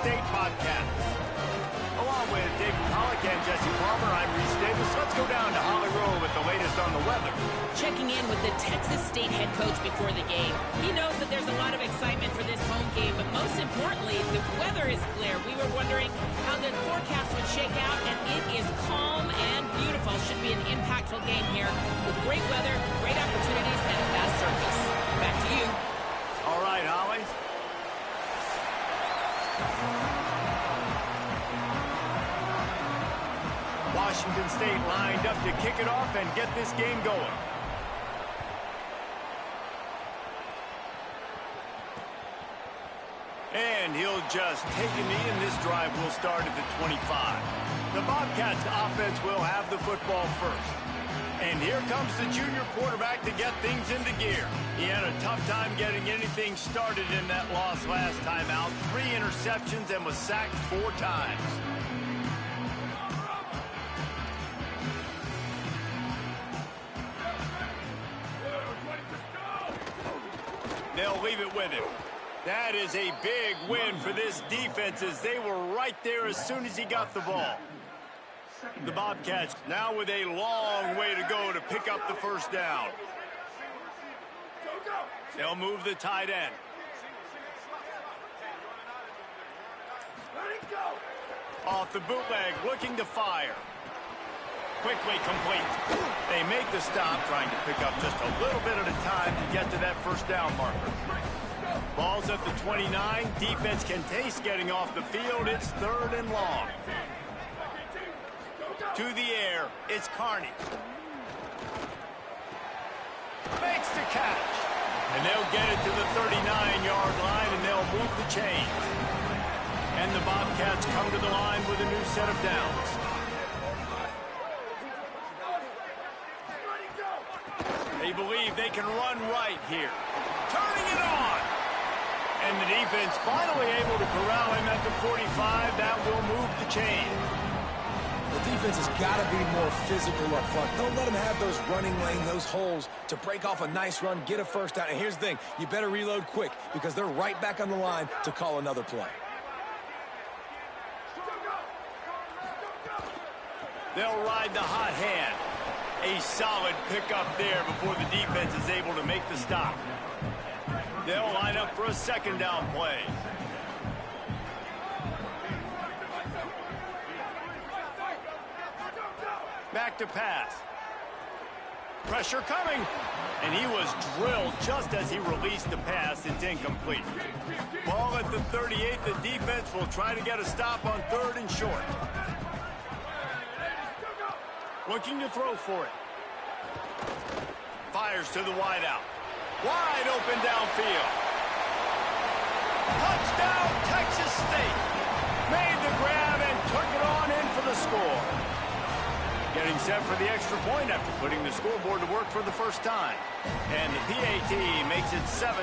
State podcast. Along with David Pollack and Jesse Palmer, I'm Reese Davis. Let's go down to Holly Rowe with the latest on the weather. Checking in with the Texas State head coach before the game. He knows that there's a lot of excitement for this home game, but most importantly, the weather is clear. We were wondering how the forecast would shake out, and it is calm and beautiful. Should be an impactful game here with great weather, great opportunities, and a fast surface. Back to you. All right, Holly. Washington State lined up to kick it off and get this game going. And he'll just take a knee, and this drive will start at the 25. The Bobcats offense will have the football first. And here comes the junior quarterback to get things into gear. He had a tough time getting anything started in that loss last time out. 3 interceptions and was sacked 4 times. They'll leave it with him. That is a big win for this defense, as they were right there as soon as he got the ball. The Bobcats now with a long way to go to pick up the first down. They'll move the tight end. Off the bootleg, looking to fire. Quickly complete. They make the stop, trying to pick up just a little bit at a time to get to that first down marker. Ball's at the 29. Defense can taste getting off the field. It's 3rd and long. To the air, it's Carney. Makes the catch. And they'll get it to the 39-yard line, and they'll move the chains. And the Bobcats come to the line with a new set of downs. They believe they can run right here. Turning it on. And the defense finally able to corral him at the 45. That will move the chain. The defense has got to be more physical up front. Don't let them have those running lane, those holes to break off a nice run, get a first down. And here's the thing, you better reload quick because they're right back on the line to call another play. They'll ride the hot hand. A solid pickup there before the defense is able to make the stop. They'll line up for a second down play. Back to pass. Pressure coming. And he was drilled just as he released the pass. It's incomplete. Ball at the 38. The defense will try to get a stop on 3rd and short. Looking to throw for it. Fires to the wideout. Wide open downfield. Touchdown, Texas State. Made the grab and took it on in for the score. Getting set for the extra point after putting the scoreboard to work for the first time. And the PAT makes it 7-0.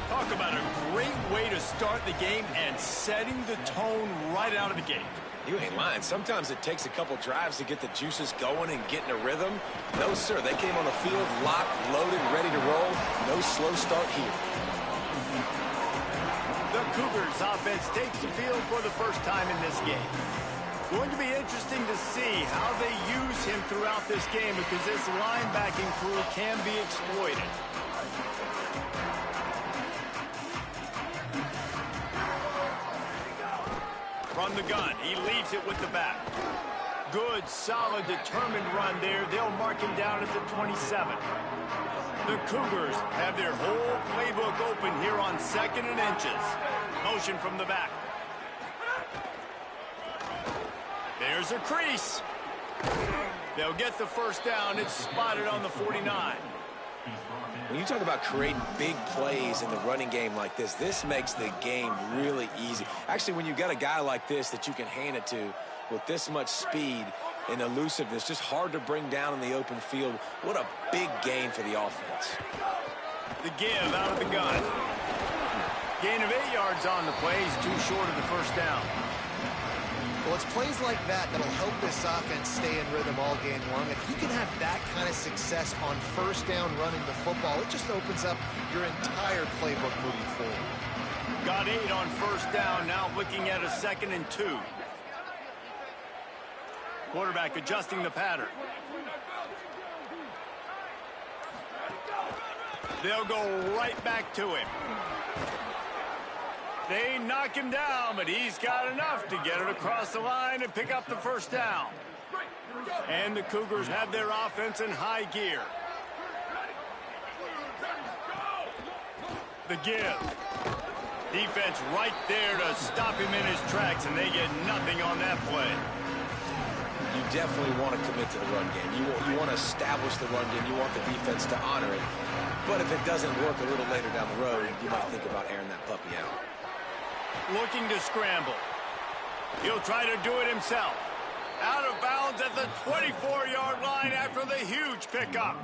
Talk about a great way to start the game and setting the tone right out of the gate. You ain't lying. Sometimes it takes a couple drives to get the juices going and get in a rhythm. No, sir. They came on the field locked, loaded, ready to roll. No slow start here. The Cougars offense takes the field for the first time in this game. Going to be interesting to see how they use him throughout this game, because this linebacking crew can be exploited. From the gun, he leaves it with the back. Good, solid, determined run there. They'll mark him down at the 27. The Cougars have their whole playbook open here on 2nd and inches. Motion from the back. There's a crease. They'll get the first down. It's spotted on the 49. When you talk about creating big plays in the running game like this makes the game really easy. Actually, when you've got a guy like this that you can hand it to with this much speed and elusiveness, just hard to bring down in the open field. What a big gain for the offense. The give out of the gun. Gain of 8 yards on the play. He's too short of the first down. Well, it's plays like that that'll help this offense stay in rhythm all game long. If you can have that kind of success on first down running the football, it just opens up your entire playbook moving forward. Got about 8 on first down. Now looking at a 2nd and 2. Quarterback adjusting the pattern. They'll go right back to him. They knock him down, but he's got enough to get it across the line and pick up the first down. And the Cougars have their offense in high gear. The give. Defense right there to stop him in his tracks, and they get nothing on that play. You definitely want to commit to the run game. You want to establish the run game. You want the defense to honor it. But if it doesn't work a little later down the road, you might think about airing that puppy out. Looking to scramble. He'll try to do it himself. Out of bounds at the 24-yard line after the huge pickup.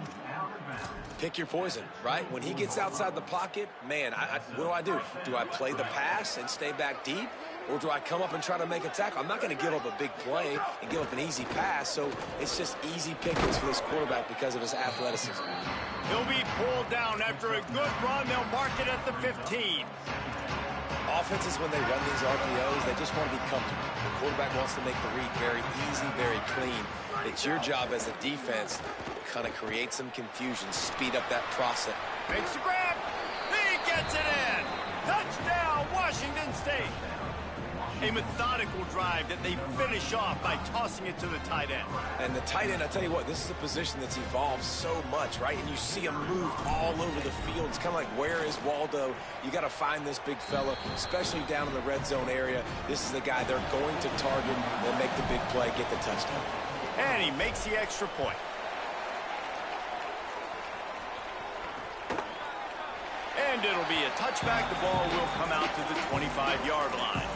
Pick your poison, right? When he gets outside the pocket, man, what do? Do I play the pass and stay back deep? Or do I come up and try to make a tackle? I'm not going to give up a big play and give up an easy pass, so it's just easy pickings for this quarterback because of his athleticism. He'll be pulled down after a good run. They'll mark it at the 15. Offenses, when they run these RPOs, they just want to be comfortable. The quarterback wants to make the read very easy, very clean. It's your job as a defense to kind of create some confusion, speed up that process. Makes the grab. He gets it in. Touchdown, Washington State. A methodical drive that they finish off by tossing it to the tight end. And the tight end, I tell you what, this is a position that's evolved so much, right? And you see him move all over the field. It's kind of like, where is Waldo? You got to find this big fella, especially down in the red zone area. This is the guy they're going to target and make the big play, get the touchdown. And he makes the extra point. And it'll be a touchback. The ball will come out to the 25-yard line.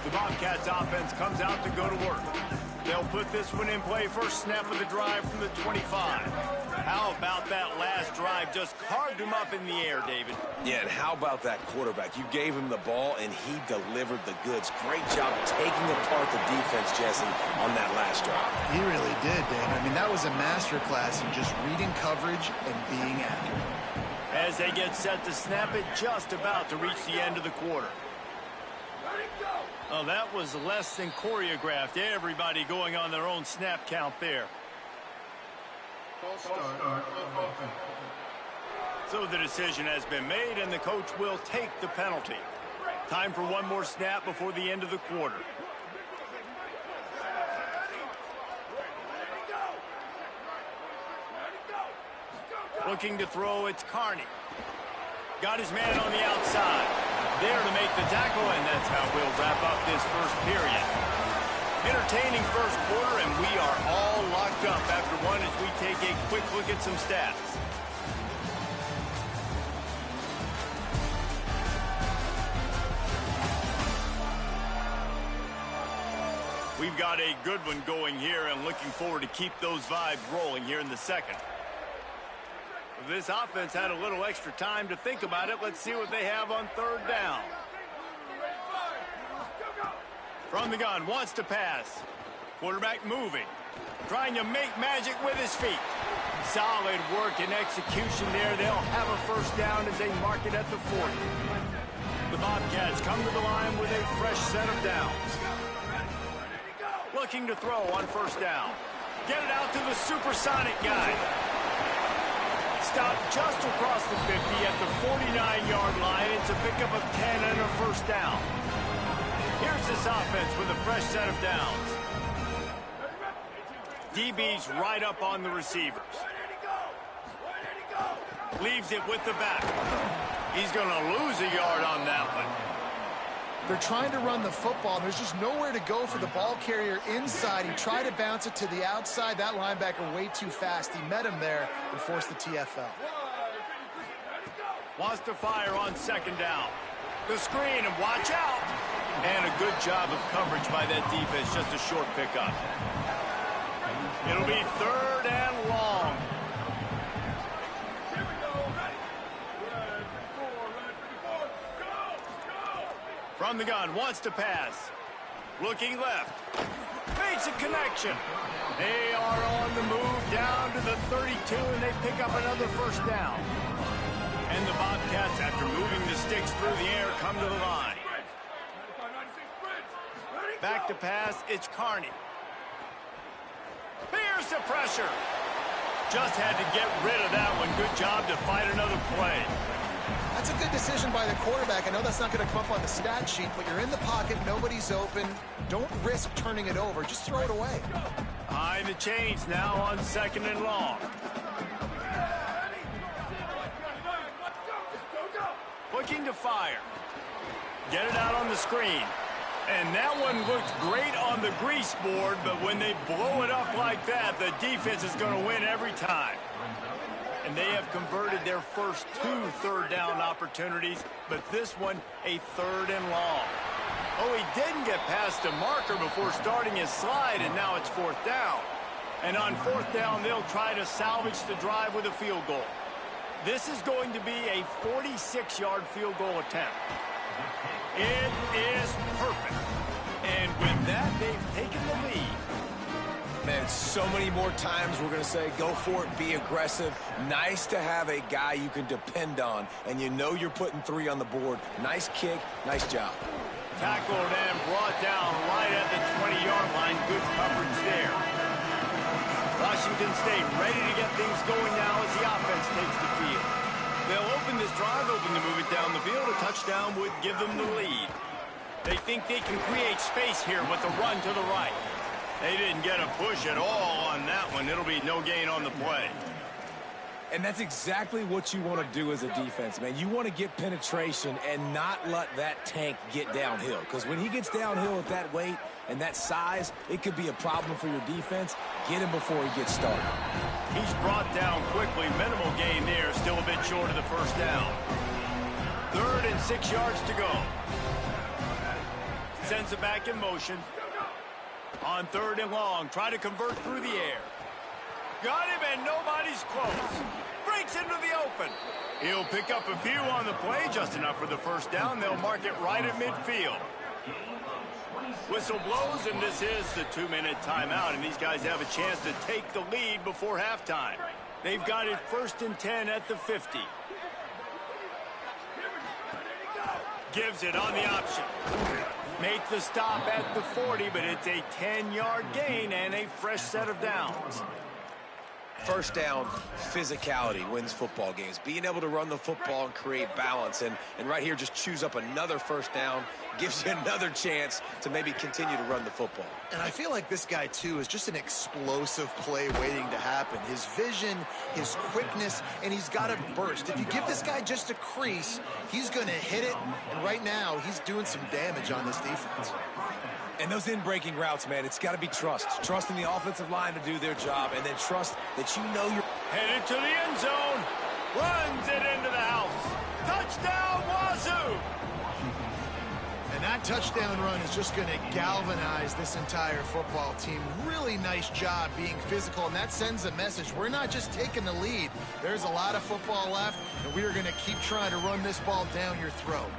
The Bobcats offense comes out to go to work. They'll put this one in play first snap of the drive from the 25. How about that last drive? Just carved him up in the air, David. Yeah, and how about that quarterback? You gave him the ball, and he delivered the goods. Great job taking apart the defense, Jesse, on that last drive. He really did, David. I mean, that was a masterclass in just reading coverage and being accurate. As they get set to snap it, just about to reach the end of the quarter. Oh, that was less than choreographed. Everybody going on their own snap count there. So the decision has been made, and the coach will take the penalty. Time for one more snap before the end of the quarter. Looking to throw, it's Carney. Got his man on the outside. There to make the tackle, and that's how we'll wrap up this first period. Entertaining first quarter, and we are all locked up after one as we take a quick look at some stats. We've got a good one going here, and looking forward to keep those vibes rolling here in the second. This offense had a little extra time to think about it. Let's see what they have on third down. From the gun, wants to pass. Quarterback moving. Trying to make magic with his feet. Solid work and execution there. They'll have a first down as they mark it at the 40. The Bobcats come to the line with a fresh set of downs. Looking to throw on first down. Get it out to the supersonic guy. Stopped just across the 50 at the 49-yard line. It's a pickup of 10 and a first down. Here's this offense with a fresh set of downs. DB's right up on the receivers. Leaves it with the back. He's going to lose a yard on that one. They're trying to run the football. There's just nowhere to go for the ball carrier inside. He tried to bounce it to the outside. That linebacker way too fast. He met him there and forced the TFL. Wants to fire on second down. The screen, and watch out. And a good job of coverage by that defense. Just a short pickup. It'll be third and long. From the gun, wants to pass. Looking left. Makes a connection. They are on the move down to the 32, and they pick up another first down. And the Bobcats, after moving the sticks through the come to the line. Back to pass, it's Carney. Here's the pressure. Just had to get rid of that one. Good job to fight another play. That's a good decision by the quarterback. I know that's not going to come up on the stat sheet, but you're in the pocket, nobody's open. Don't risk turning it over. Just throw it away. Behind the chains now on 2nd and long. Looking to fire. Get it out on the screen. And that one looked great on the grease board, but when they blow it up like that, the defense is going to win every time. And they have converted their first 2 third-down opportunities, but this one a 3rd and long. Oh, he didn't get past the marker before starting his slide, and now it's 4th down. And on 4th down, they'll try to salvage the drive with a field goal. This is going to be a 46-yard field goal attempt. It is perfect. And with that, they've taken the lead. Man, so many more times we're going to say, go for it, be aggressive. Nice to have a guy you can depend on, and you know you're putting 3 on the board. Nice kick, nice job. Tackled and brought down right at the 20-yard line. Good coverage there. Washington State ready to get things going now as the offense takes the field. They'll open this drive, open to move it down the field. A touchdown would give them the lead. They think they can create space here with the run to the right. They didn't get a push at all on that one. It'll be no gain on the play. And that's exactly what you want to do as a defense, man. You want to get penetration and not let that tank get downhill. Because when he gets downhill at that weight and that size, it could be a problem for your defense. Get him before he gets started. He's brought down quickly. Minimal gain there. Still a bit short of the 1st down. 3rd and 6 yards to go. Sends it back in motion. On 3rd and long. Try to convert through the air. Got him, and nobody's close. Breaks into the open. He'll pick up a few on the play, just enough for the 1st down. They'll mark it right at midfield. Whistle blows, and this is the 2-minute timeout, and these guys have a chance to take the lead before halftime. They've got it 1st and 10 at the 50. Gives it on the option. Make the stop at the 40, but it's a 10-yard gain and a fresh set of downs. 1st down, physicality wins football games. Being able to run the football and create balance. And right here, just choose up another 1st down. Gives you another chance to maybe continue to run the football. And I feel like this guy, too, is just an explosive play waiting to happen. His vision, his quickness, and he's got a burst. If you give this guy just a crease, he's going to hit it. And right now, he's doing some damage on this defense. And those in-breaking routes, man, it's got to be trust. Trust in the offensive line to do their job, and then trust that you know you're... Headed to the end zone. Runs it into the house. Touchdown, Wazoo! And that touchdown run is just going to galvanize this entire football team. Really nice job being physical, and that sends a message. We're not just taking the lead. There's a lot of football left, and we are going to keep trying to run this ball down your throat.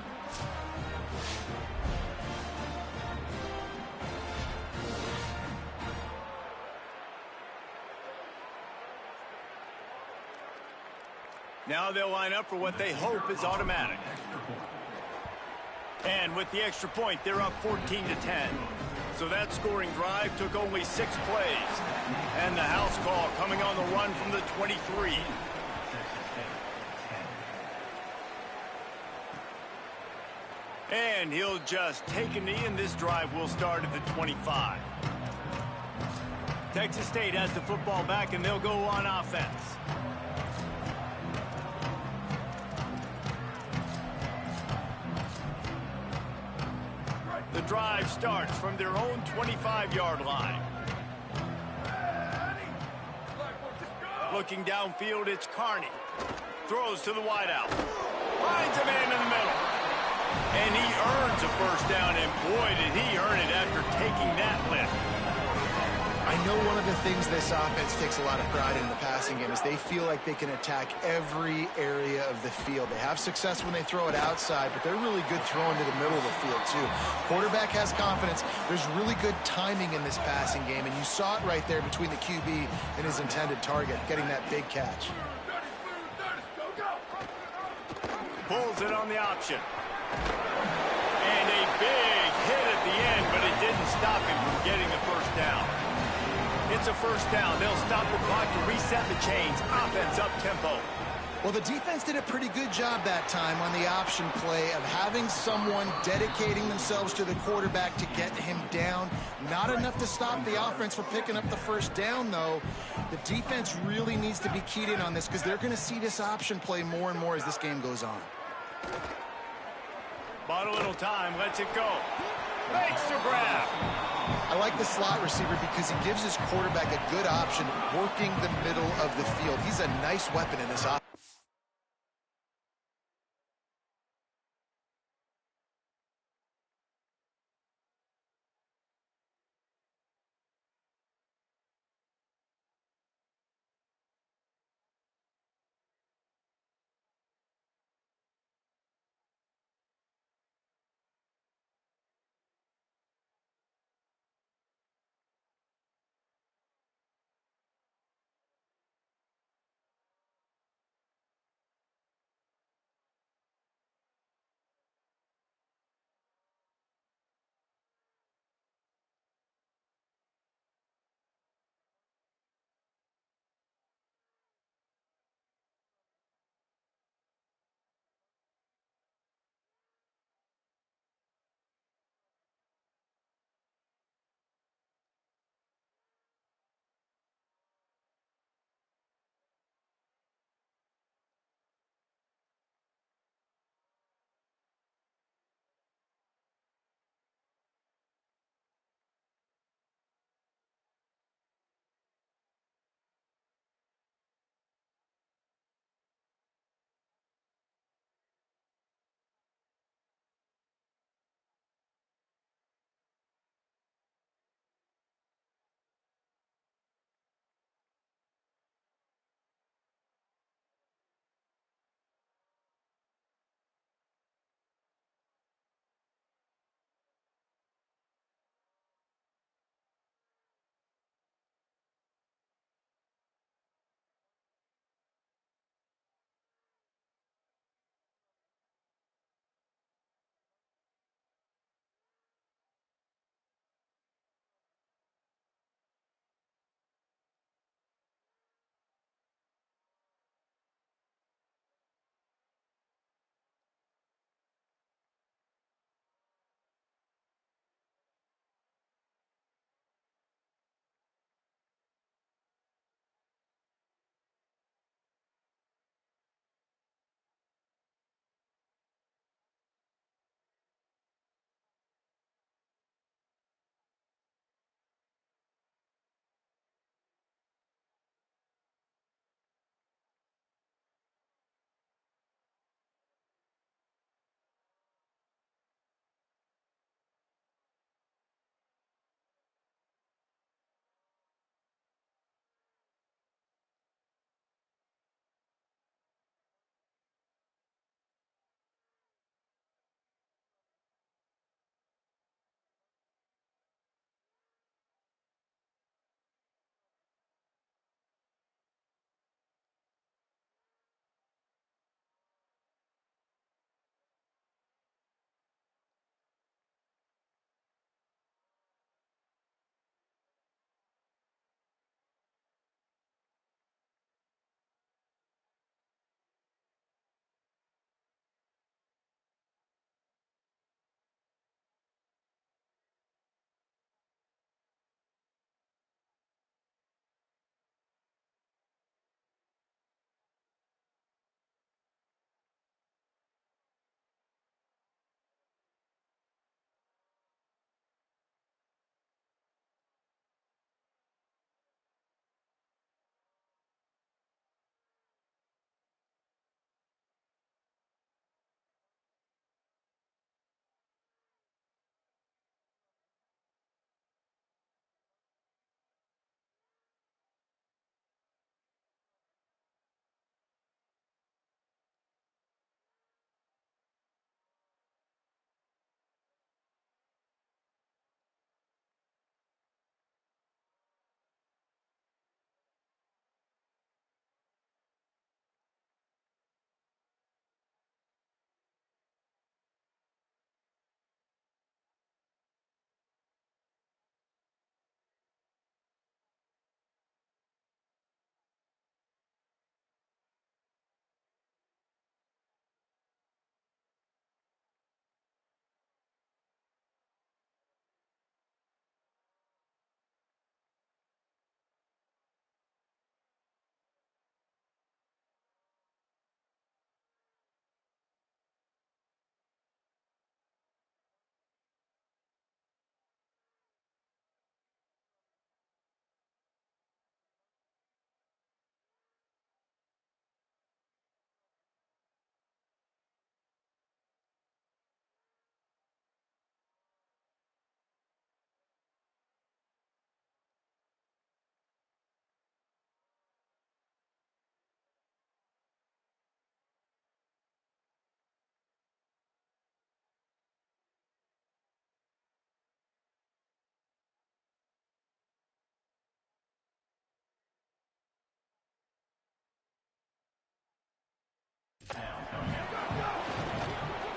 Now they'll line up for what they hope is automatic. And with the extra point, they're up 14-10. So that scoring drive took only 6 plays. And the house call coming on the run from the 23. And he'll just take a knee, and this drive will start at the 25. Texas State has the football back, and they'll go on offense. The drive starts from their own 25-yard line. Looking downfield, it's Carney. Throws to the wideout. Finds a man in the middle. And he earns a 1st down, and boy, did he earn it after taking that lift. I know one of the things this offense takes a lot of pride in the passing game is they feel like they can attack every area of the field. They have success when they throw it outside, but they're really good throwing to the middle of the field, too. Quarterback has confidence. There's really good timing in this passing game, and you saw it right there between the QB and his intended target, getting that big catch. Pulls it on the option. And a big hit at the end, but it didn't stop him from getting the first down. It's a first down. They'll stop the clock to reset the chains. Offense up tempo. Well, the defense did a pretty good job that time on the option play of having someone dedicating themselves to the quarterback to get him down. Not enough to stop the offense from picking up the first down, though. The defense really needs to be keyed in on this because they're going to see this option play more and more as this game goes on. Bought a little time, lets it go. Makes the grab. I like the slot receiver because he gives his quarterback a good option working the middle of the field. He's a nice weapon in this offense.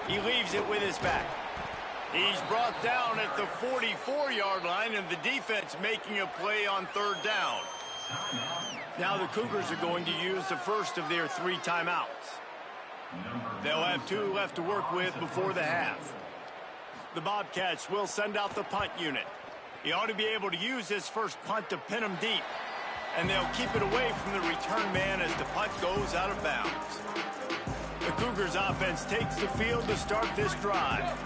He leaves it with his back. He's brought down at the 44-yard line, and the defense making a play on third down. Now the Cougars are going to use the first of their 3 timeouts. They'll have 2 left to work with before the half. The Bobcats will send out the punt unit. He ought to be able to use his first punt to pin him deep. And they'll keep it away from the return man as the punt goes out of bounds. The Cougars offense takes the field to start this drive.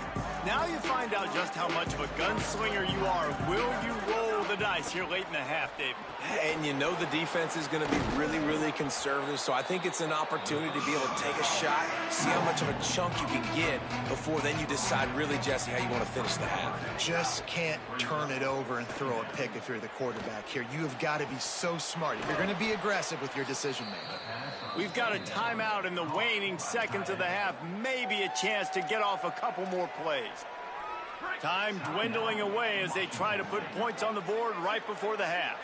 Now you find out just how much of a gunslinger you are. Will you roll the dice here late in the half, David? And you know the defense is going to be really, really conservative, so I think it's an opportunity to be able to take a shot, see how much of a chunk you can get before then you decide really, Jesse, how you want to finish the half. Just can't turn it over and throw a pick if you're the quarterback here. You have got to be so smart if you're going to be aggressive with your decision-making. We've got a timeout in the waning seconds of the half, maybe a chance to get off a couple more plays. Time dwindling away as they try to put points on the board right before the half.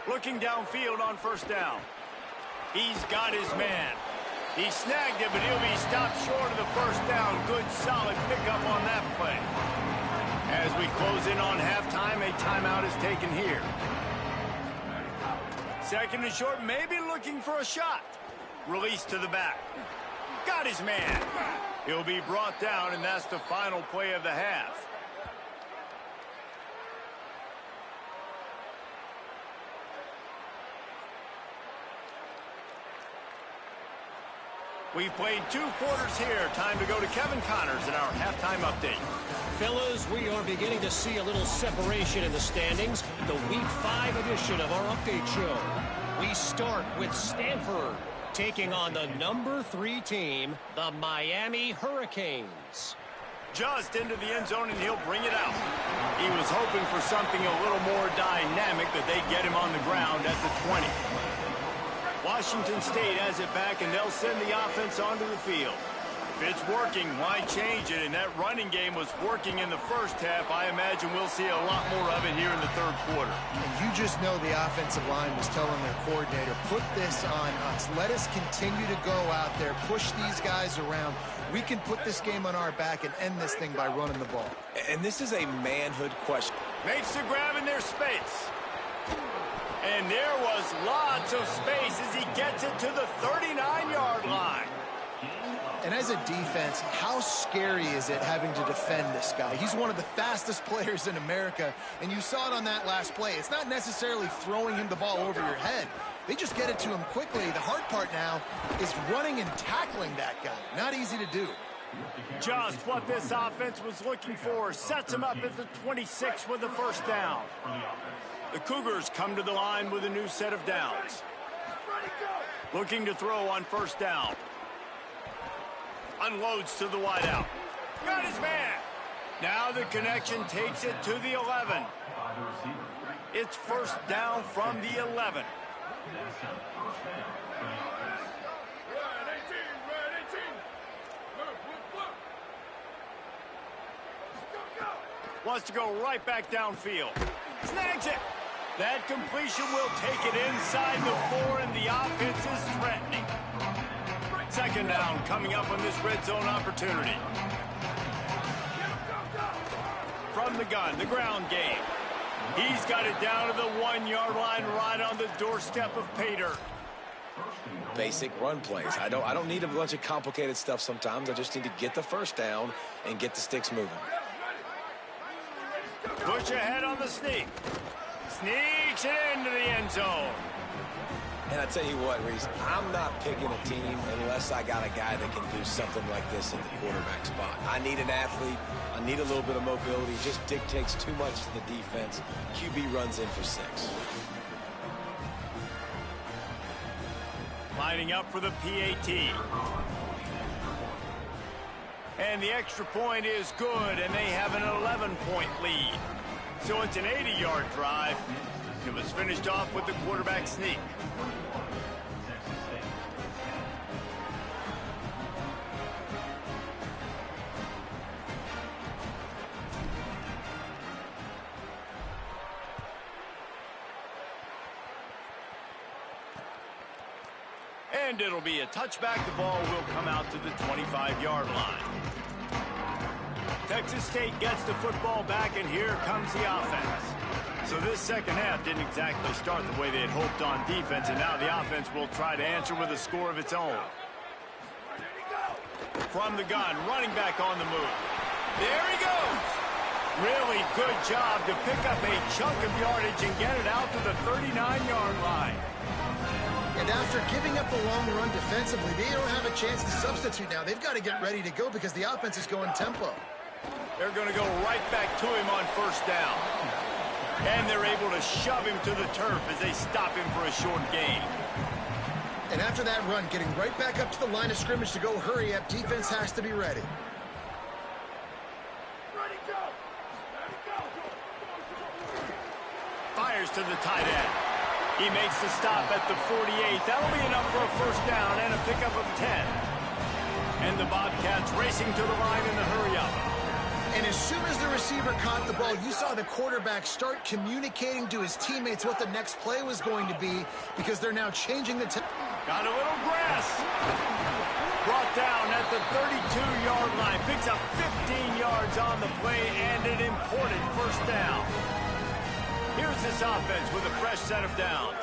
Looking downfield on first down. He's got his man. He snagged it, but he'll be stopped short of the first down. Good, solid pickup on that play. As we close in on halftime, a timeout is taken here. Second and short, maybe looking for a shot. Release to the back. Got his man. He'll be brought down, and that's the final play of the half. We've played 2 quarters here. Time to go to Kevin Connors in our halftime update. Fellas, we are beginning to see a little separation in the standings. The Week 5 edition of our update show. We start with Stanford taking on the number 3 team, the Miami Hurricanes. Just into the end zone, and he'll bring it out. He was hoping for something a little more dynamic, but they get him on the ground at the 20. Washington State has it back, and they'll send the offense onto the field. If it's working, why change it? And that running game was working in the first half. I imagine we'll see a lot more of it here in the third quarter. And you just know the offensive line was telling their coordinator, put this on us. Let us continue to go out there, push these guys around. We can put this game on our back and end this thing by running the ball. And this is a manhood question. Makes the grab in their space. And there was lots of space as he gets it to the 39-yard line. And as a defense, how scary is it having to defend this guy? He's one of the fastest players in America, and you saw it on that last play. It's not necessarily throwing him the ball over your head. They just get it to him quickly. The hard part now is running and tackling that guy. Not easy to do. Just what this offense was looking for. Sets him up at the 26 with the first down. The Cougars come to the line with a new set of downs. Looking to throw on first down. Unloads to the wideout. Got his man. Now the connection takes it to the 11. It's first down from the 11. Wants to go right back downfield. Snags it. That completion will take it inside the 4, and the offense is threatening. Second down coming up on this red zone opportunity. From the gun, the ground game. He's got it down to the 1-yard line right on the doorstep of pay dirt. Basic run plays. I don't need a bunch of complicated stuff sometimes. I just need to get the first down and get the sticks moving. Push ahead on the sneak. Sneaks it into the end zone. And I tell you what, Reese, I'm not picking a team unless I got a guy that can do something like this in the quarterback spot. I need an athlete. I need a little bit of mobility. It just dictates too much to the defense. QB runs in for 6. Lining up for the PAT. And the extra point is good, and they have an 11-point lead. So it's an 80-yard drive. It was finished off with the quarterback sneak. And it'll be a touchback. The ball will come out to the 25-yard line. Texas State gets the football back, and here comes the offense. So this second half didn't exactly start the way they had hoped on defense, and now the offense will try to answer with a score of its own. From the gun, running back on the move. There he goes. Really good job to pick up a chunk of yardage and get it out to the 39-yard line. And after giving up the long run defensively, they don't have a chance to substitute now. They've got to get ready to go because the offense is going tempo. They're going to go right back to him on first down. And they're able to shove him to the turf as they stop him for a short gain. And after that run, getting right back up to the line of scrimmage to go hurry up, defense has to be ready. Fires to the tight end. He makes the stop at the 48. That'll be enough for a first down and a pickup of 10. And the Bobcats racing to the line in the hurry-up. And as soon as the receiver caught the ball, you saw the quarterback start communicating to his teammates what the next play was going to be because they're now changing the tempo. Got a little grass. Brought down at the 32-yard line. Picks up 15 yards on the play and an important first down. Here's this offense with a fresh set of downs.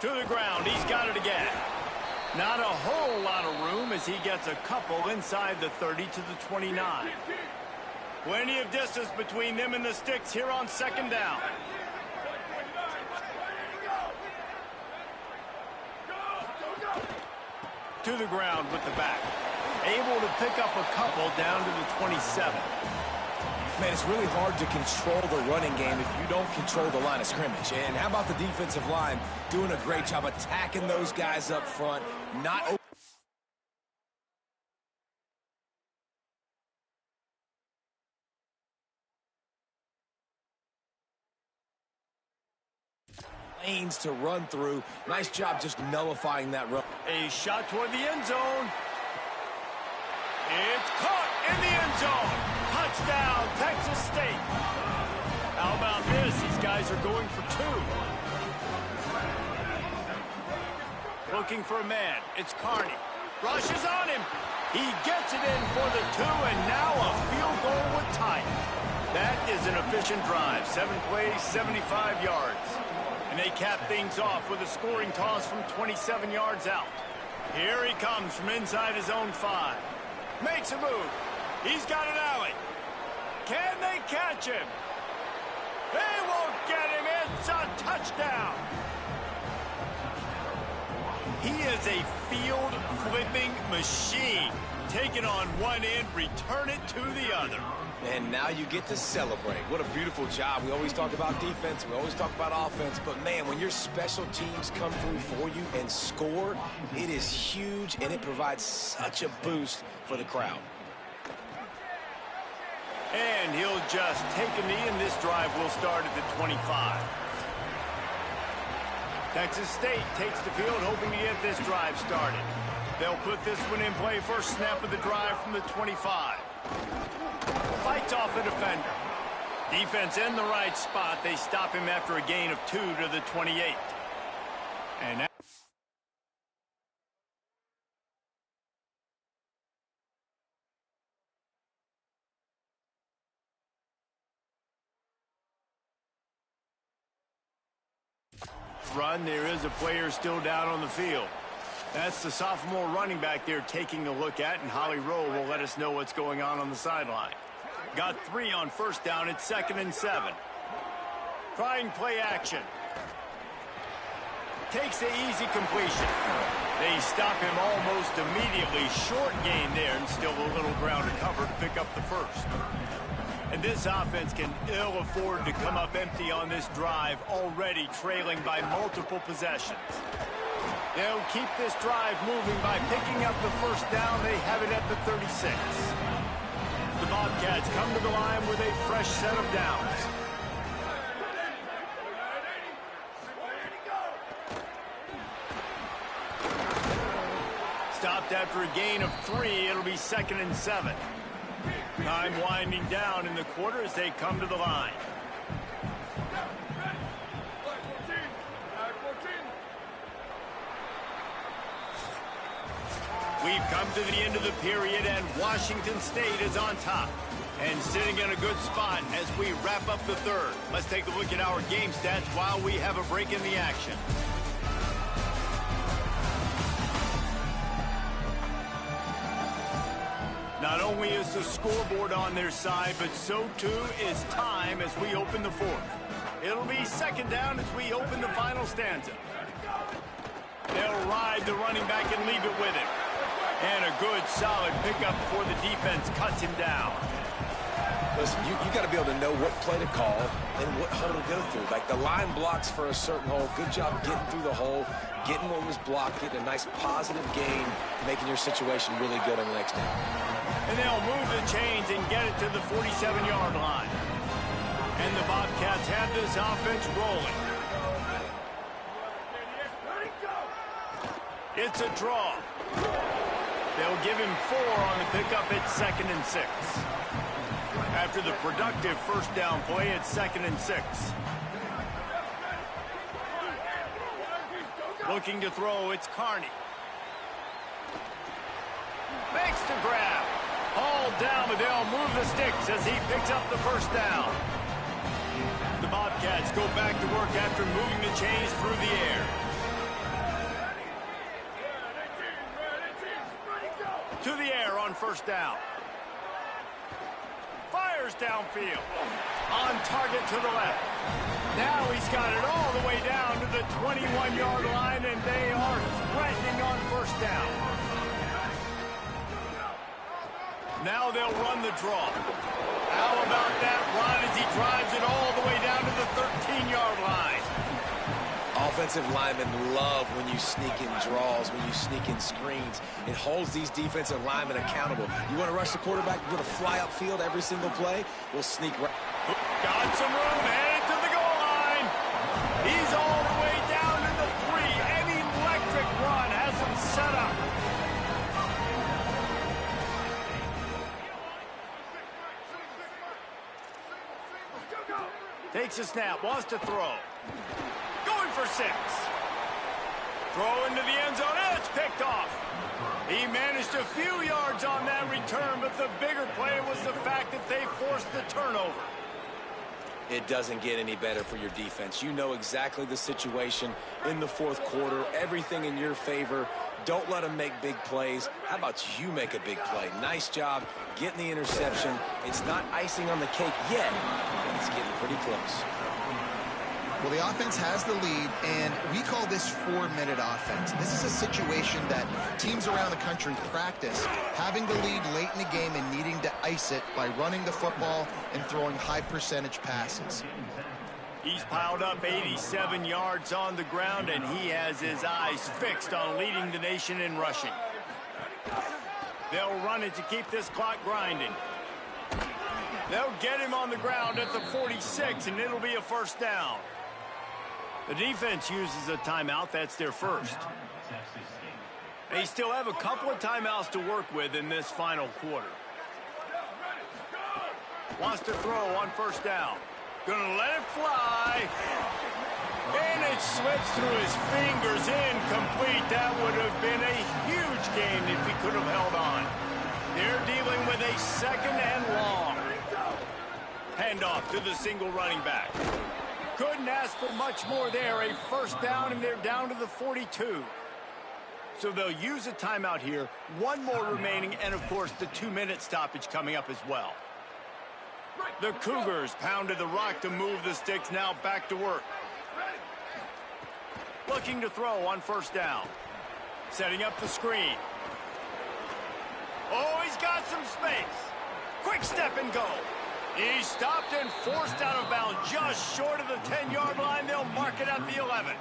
To the ground, he's got it again. Not a whole lot of room as he gets a couple inside the 30 to the 29. Plenty of distance between them and the sticks here on second down. To the ground with the back. Able to pick up a couple down to the 27. Man, it's really hard to control the running game if you don't control the line of scrimmage. And how about the defensive line doing a great job attacking those guys up front, not lanes to run through. Nice job just nullifying that run. A shot toward the end zone. It's caught in the end zone. Touchdown, Texas State. How about this? These guys are going for two. Looking for a man. It's Carney. Rushes on him. He gets it in for the two, and now a field goal would tie it. That is an efficient drive. 7 plays, 75 yards. And they cap things off with a scoring toss from 27 yards out. Here he comes from inside his own 5. Makes a move. He's got an alley. Can they catch him? They won't get him. It's a touchdown. He is a field-flipping machine. Take it on one end, return it to the other. And now you get to celebrate. What a beautiful job. We always talk about defense. We always talk about offense. But, man, when your special teams come through for you and score, it is huge, and it provides such a boost for the crowd. And he'll just take a knee, and this drive will start at the 25. Texas State takes the field, hoping to get this drive started. They'll put this one in play. First snap of the drive from the 25. Fights off the defender. Defense in the right spot. They stop him after a gain of 2 to the 28. And now run, there is a player still down on the field. That's the sophomore running back they're taking a look at, and Holly Rowe will let us know what's going on the sideline. Got 3 on first down. It's 2nd and 7. Trying play action. Takes the easy completion. They stop him almost immediately. Short gain there, and still a little ground to cover to pick up the first. And this offense can ill afford to come up empty on this drive, already trailing by multiple possessions. They'll keep this drive moving by picking up the first down. They have it at the 36. The Bobcats come to the line with a fresh set of downs. Stopped after a gain of 3. It'll be 2nd and 7. Time winding down in the quarter as they come to the line. We've come to the end of the period, and Washington State is on top and sitting in a good spot as we wrap up the third. Let's take a look at our game stats while we have a break in the action. Not only is the scoreboard on their side, but so too is time as we open the fourth. It'll be second down as we open the final stanza. They'll ride the running back and leave it with him. And a good, solid pickup before the defense cuts him down. Listen, you got to be able to know what play to call and what hole to go through. Like the line blocks for a certain hole. Good job getting through the hole, getting what was blocked, getting a nice positive gain, making your situation really good on the next down. And they'll move the chains and get it to the 47-yard line. And the Bobcats have this offense rolling. It's a draw. They'll give him 4 on the pickup at 2nd and 6. After the productive first down play, it's 2nd and 6. Looking to throw, it's Carney. Makes the grab. All down, but they'll move the sticks as he picks up the first down. The Bobcats go back to work after moving the chains through the air. To the air on first down. Fires downfield. On target to the left. Now he's got it all the way down to the 21-yard line, and they are threatening on first down. Now they'll run the draw. How about that run as he drives it all the way down to the 13-yard line? Offensive linemen love when you sneak in draws, when you sneak in screens. It holds these defensive linemen accountable. You want to rush the quarterback, you want to fly upfield every single play, we'll sneak right. Got some room, headed to the goal line. He's all the way down to the 3. An electric run has him set up. Takes a snap, wants to throw. Going for 6. Throw into the end zone, and it's picked off. He managed a few yards on that return, but the bigger play was the fact that they forced the turnover. It doesn't get any better for your defense. You know exactly the situation in the fourth quarter, everything in your favor. Don't let them make big plays. How about you make a big play? Nice job getting the interception. It's not icing on the cake yet, but it's getting pretty close. Well, the offense has the lead, and we call this 4-minute offense. This is a situation that teams around the country practice, having the lead late in the game and needing to ice it by running the football and throwing high-percentage passes. He's piled up 87 yards on the ground, and he has his eyes fixed on leading the nation in rushing. They'll run it to keep this clock grinding. They'll get him on the ground at the 46, and it'll be a first down. The defense uses a timeout. That's their first. They still have a couple of timeouts to work with in this final quarter. Wants to throw on first down. Gonna let it fly. And it slips through his fingers, incomplete. That would have been a huge gain if he could have held on. They're dealing with a second and long. Handoff to the single running back. Couldn't ask for much more there. A first down, and they're down to the 42. So they'll use a timeout here. One more remaining, and, of course, the 2-minute stoppage coming up as well. The Cougars pounded the rock to move the sticks. Now back to work. Looking to throw on first down. Setting up the screen. Oh, he's got some space. Quick step and go. He's stopped and forced out of bounds just short of the 10-yard line. They'll mark it at the 11.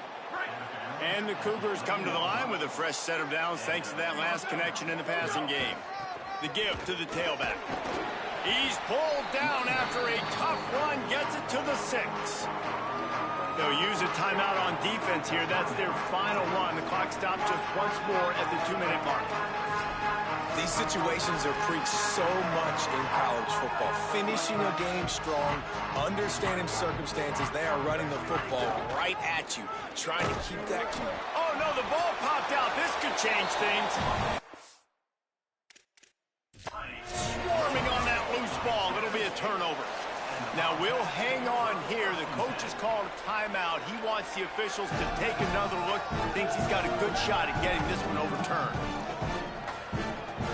And the Cougars come to the line with a fresh set of downs thanks to that last connection in the passing game. The give to the tailback. He's pulled down after a tough run, gets it to the 6. They'll use a timeout on defense here. That's their final one. The clock stops just once more at the 2-minute mark. These situations are preached so much in college football. Finishing a game strong, understanding circumstances. They are running the football right at you, trying to keep that clean. Oh, no, the ball popped out. This could change things. Now we'll hang on here. The coach has called a timeout. He wants the officials to take another look. Thinks he's got a good shot at getting this one overturned.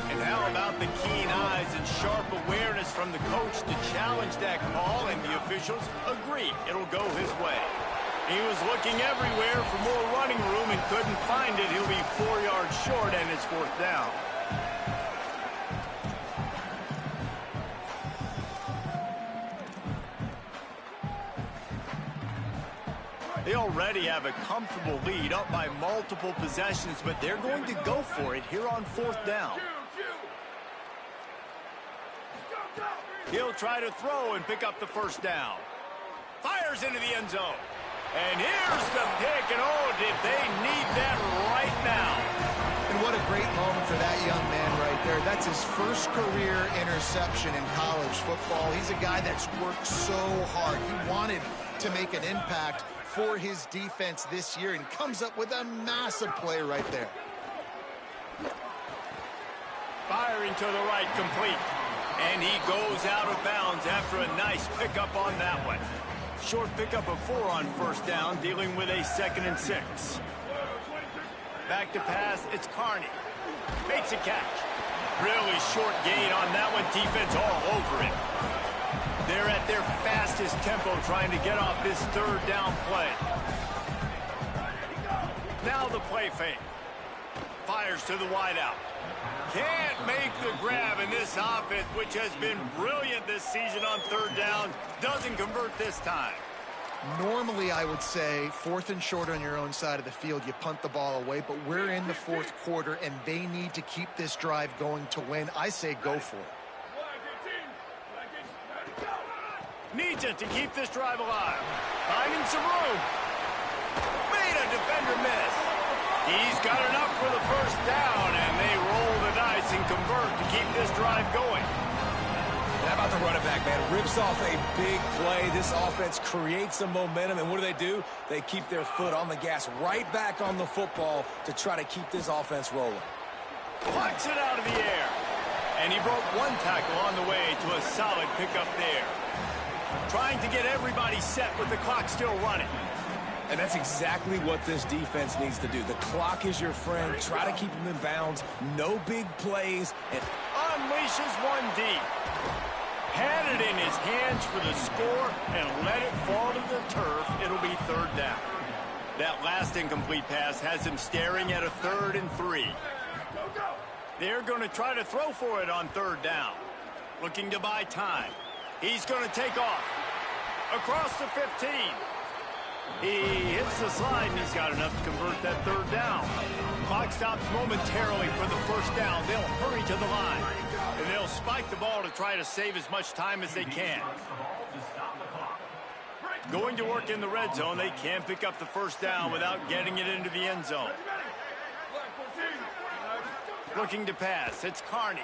And how about the keen eyes and sharp awareness from the coach to challenge that call, and the officials agree it'll go his way. He was looking everywhere for more running room and couldn't find it. He'll be 4 yards short, and it's 4th down. They already have a comfortable lead, up by multiple possessions, but they're going to go for it here on 4th down. He'll try to throw and pick up the 1st down. Fires into the end zone. And here's the pick, and oh, did they need that right now. And what a great moment for that young man right there. That's his first career interception in college football. He's a guy that's worked so hard. He wanted to make an impact for his defense this year, and comes up with a massive play right there. Firing to the right, complete. And he goes out of bounds after a nice pickup on that one. Short pickup of 4 on 1st down, dealing with a 2nd and 6. Back to pass, it's Carney. Makes a catch. Really short gain on that one, defense all over it. They're at their fastest tempo trying to get off this 3rd down play. Now the play fake. Fires to the wideout. Can't make the grab, in this offense, which has been brilliant this season on 3rd down, doesn't convert this time. Normally, I would say 4th and short on your own side of the field, you punt the ball away, but we're in the 4th quarter, and they need to keep this drive going to win. I say go for it. Needs it to keep this drive alive. Finding some room. Made a defender miss. He's got enough for the 1st down, and they roll the dice and convert to keep this drive going. How about the running back, man? Rips off a big play. This offense creates some momentum, and what do? They keep their foot on the gas right back on the football to try to keep this offense rolling. Plucks it out of the air. And he broke one tackle on the way to a solid pickup there. Trying to get everybody set with the clock still running. And that's exactly what this defense needs to do. The clock is your friend. Try to keep them in bounds. No big plays. And unleashes one deep. Had it in his hands for the score and let it fall to the turf. It'll be 3rd down. That last incomplete pass has him staring at a 3rd and 3. They're going to try to throw for it on 3rd down. Looking to buy time. He's going to take off. Across the 15. He hits the slide, and he's got enough to convert that 3rd down. Clock stops momentarily for the 1st down. They'll hurry to the line. And they'll spike the ball to try to save as much time as they can. Going to work in the red zone. They can pick up the 1st down without getting it into the end zone. Looking to pass. It's Carney.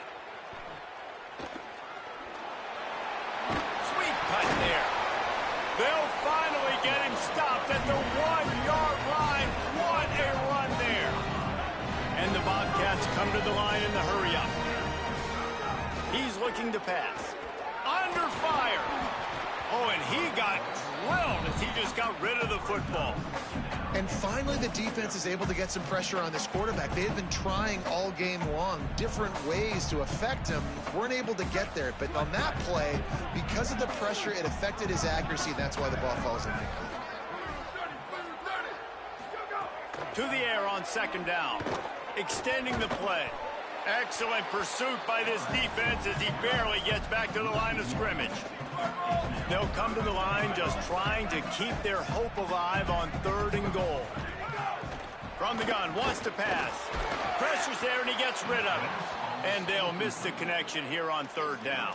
Sweet cut there. They'll finally get him stopped at the 1-yard line. What a run there. And the Bobcats come to the line in the hurry-up. He's looking to pass. Under fire. Oh, and he got drilled as he just got rid of the football. And finally, the defense is able to get some pressure on this quarterback. They have been trying all game long different ways to affect him. Weren't able to get there. But on that play, because of the pressure, it affected his accuracy, and that's why the ball falls in. To the air on 2nd down. Extending the play. Excellent pursuit by this defense as he barely gets back to the line of scrimmage. They'll come to the line just trying to keep their hope alive on 3rd and goal. From the gun, wants to pass. Pressure's there, and he gets rid of it. And they'll miss the connection here on 3rd down.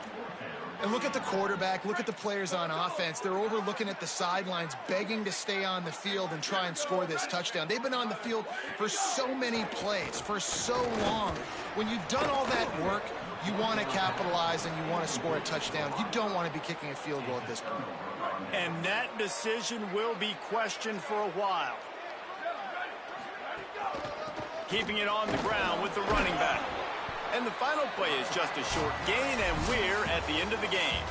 And look at the quarterback, look at the players on offense. They're over looking at the sidelines, begging to stay on the field and try and score this touchdown. They've been on the field for so many plays, for so long. When you've done all that work, you want to capitalize and you want to score a touchdown. You don't want to be kicking a field goal at this point. And that decision will be questioned for a while. Keeping it on the ground with the running back. And the final play is just a short gain, and we're at the end of the game.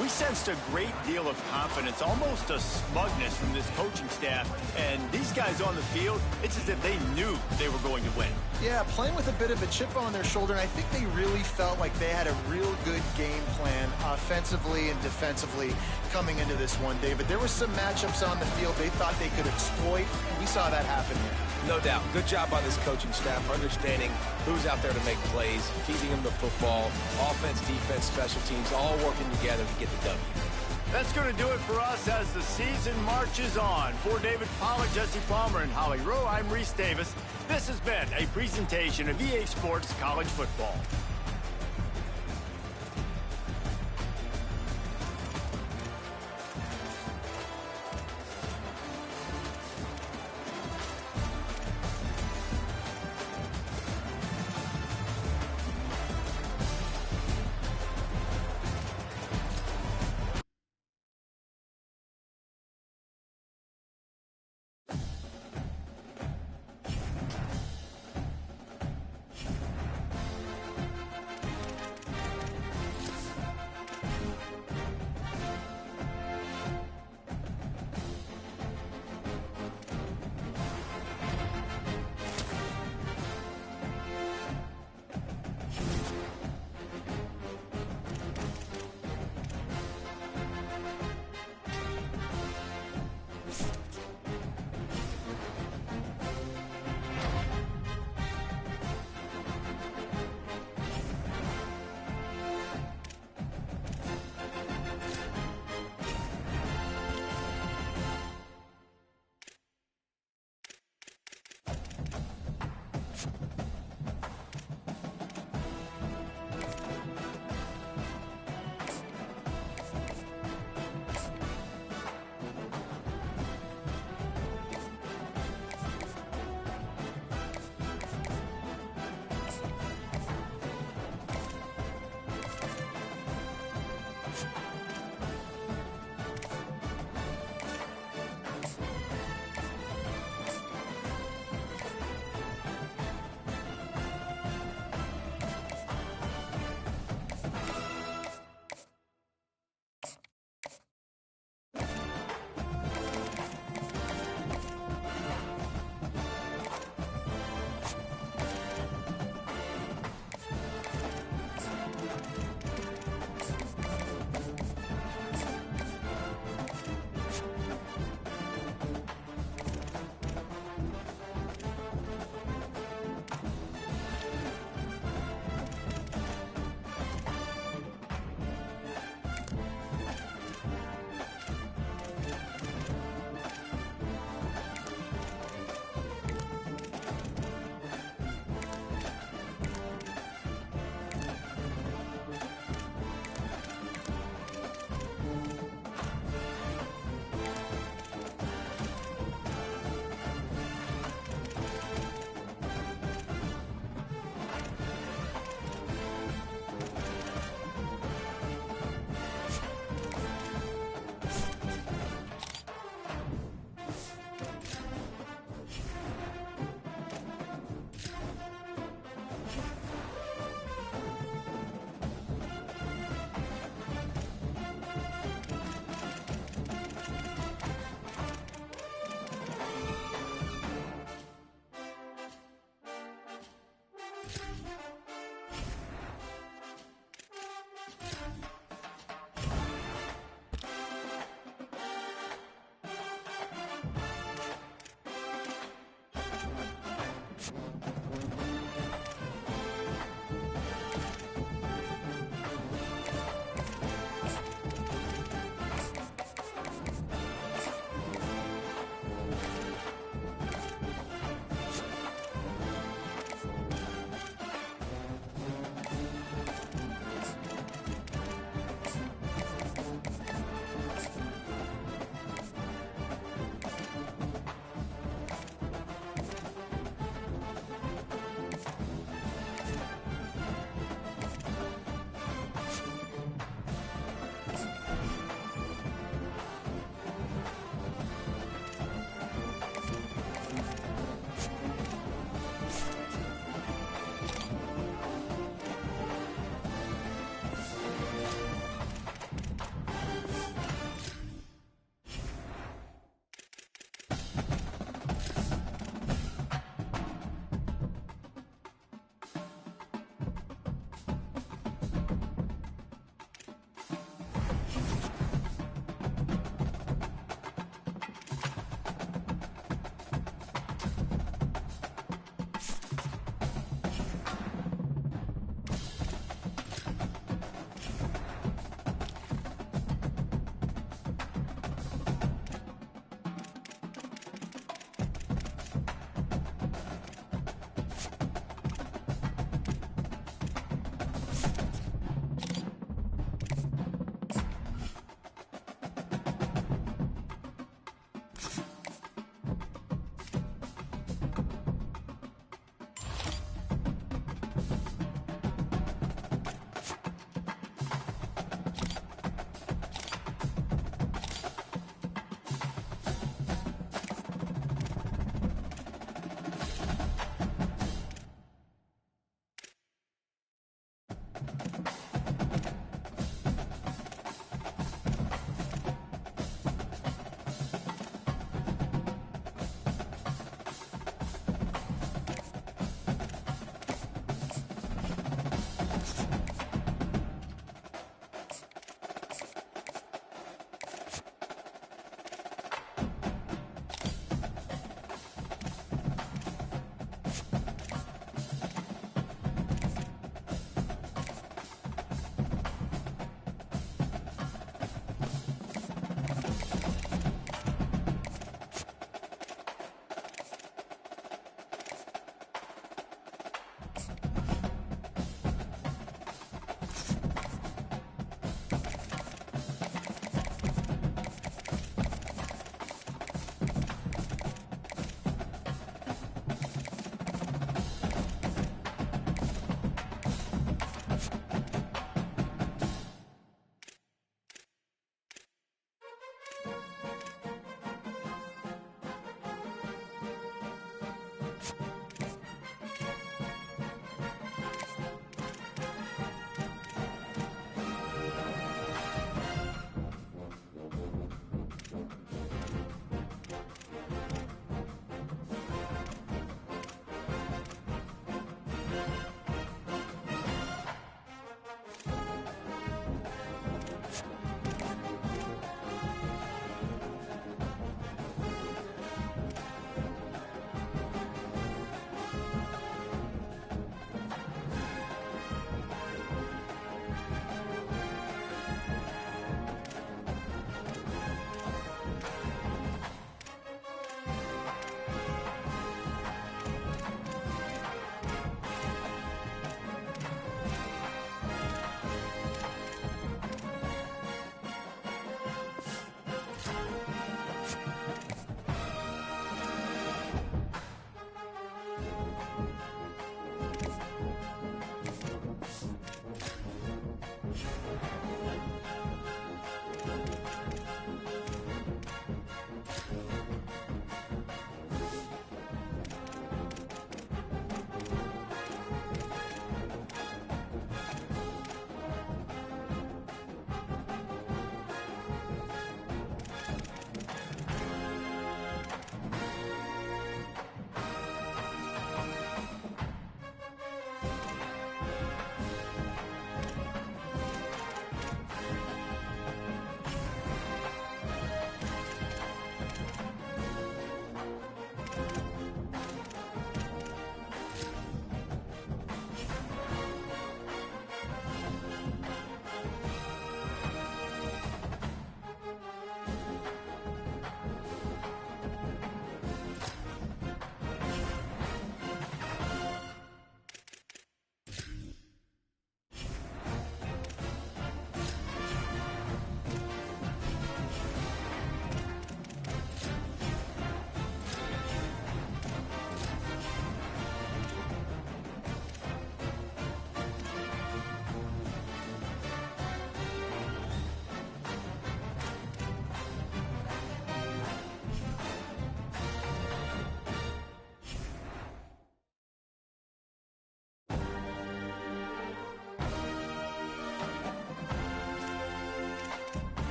We sensed a great deal of confidence, almost a smugness from this coaching staff. And these guys on the field, it's as if they knew they were going to win. Yeah, playing with a bit of a chip on their shoulder, and I think they really felt like they had a real good game plan offensively and defensively coming into this one, David. There were some matchups on the field they thought they could exploit, and we saw that happen here. No doubt. Good job by this coaching staff, understanding who's out there to make plays, feeding them the football, offense, defense, special teams, all working together to get the W. That's going to do it for us as the season marches on. For David Pollack, Jesse Palmer, and Holly Rowe, I'm Reese Davis. This has been a presentation of EA Sports College Football.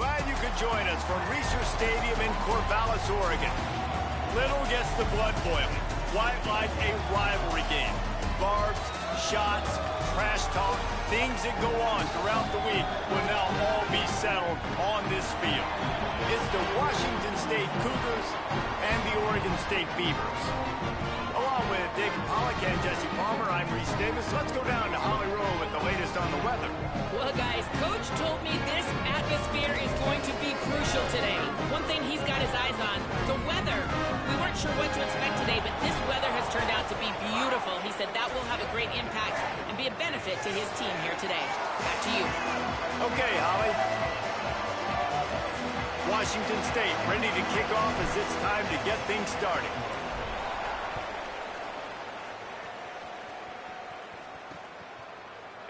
Glad you could join us from Reser Stadium in Corvallis, Oregon. Little gets the blood boiling. Quite like a rivalry game. Barbs, shots, trash talk, things that go on throughout the week will now all be settled on this field. It's the Washington State Cougars and the Oregon State Beavers. Along with David Pollack and Jesse Palmer, I'm Reese Davis. Let's go down to Holly Rowe with the latest on the weather. Well, guys, Coach told me this atmosphere is going to be crucial today. One thing he's got his eyes on, the weather. We weren't sure what to expect today, but this weather has turned out to be beautiful. He said that will have a great impact and be a benefit to his team here today. Back to you. Okay, Holly. Washington State ready to kick off as it's time to get things started.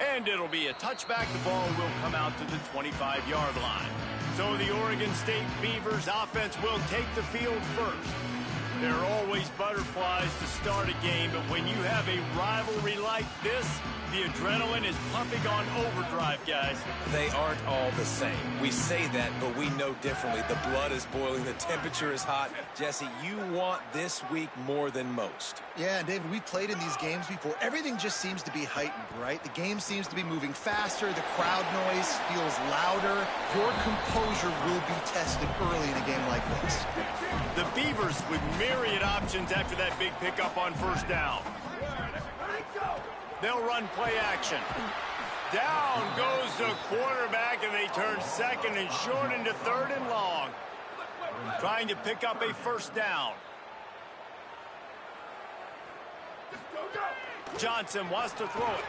And it'll be a touchback. The ball will come out to the 25-yard line. So the Oregon State Beavers offense will take the field first. There are always butterflies to start a game, but when you have a rivalry like this, the adrenaline is pumping on overdrive, guys. They aren't all the same. We say that, but we know differently. The blood is boiling. The temperature is hot. Jesse, you want this week more than most. Yeah, and David, we played in these games before. Everything just seems to be heightened, right? The game seems to be moving faster. The crowd noise feels louder. Your composure will be tested early in a game like this. The Beavers with myriad options after that big pickup on first down. They'll run play action. Down goes the quarterback, and they turn second and short into third and long. Trying to pick up a first down. Johnson wants to throw it.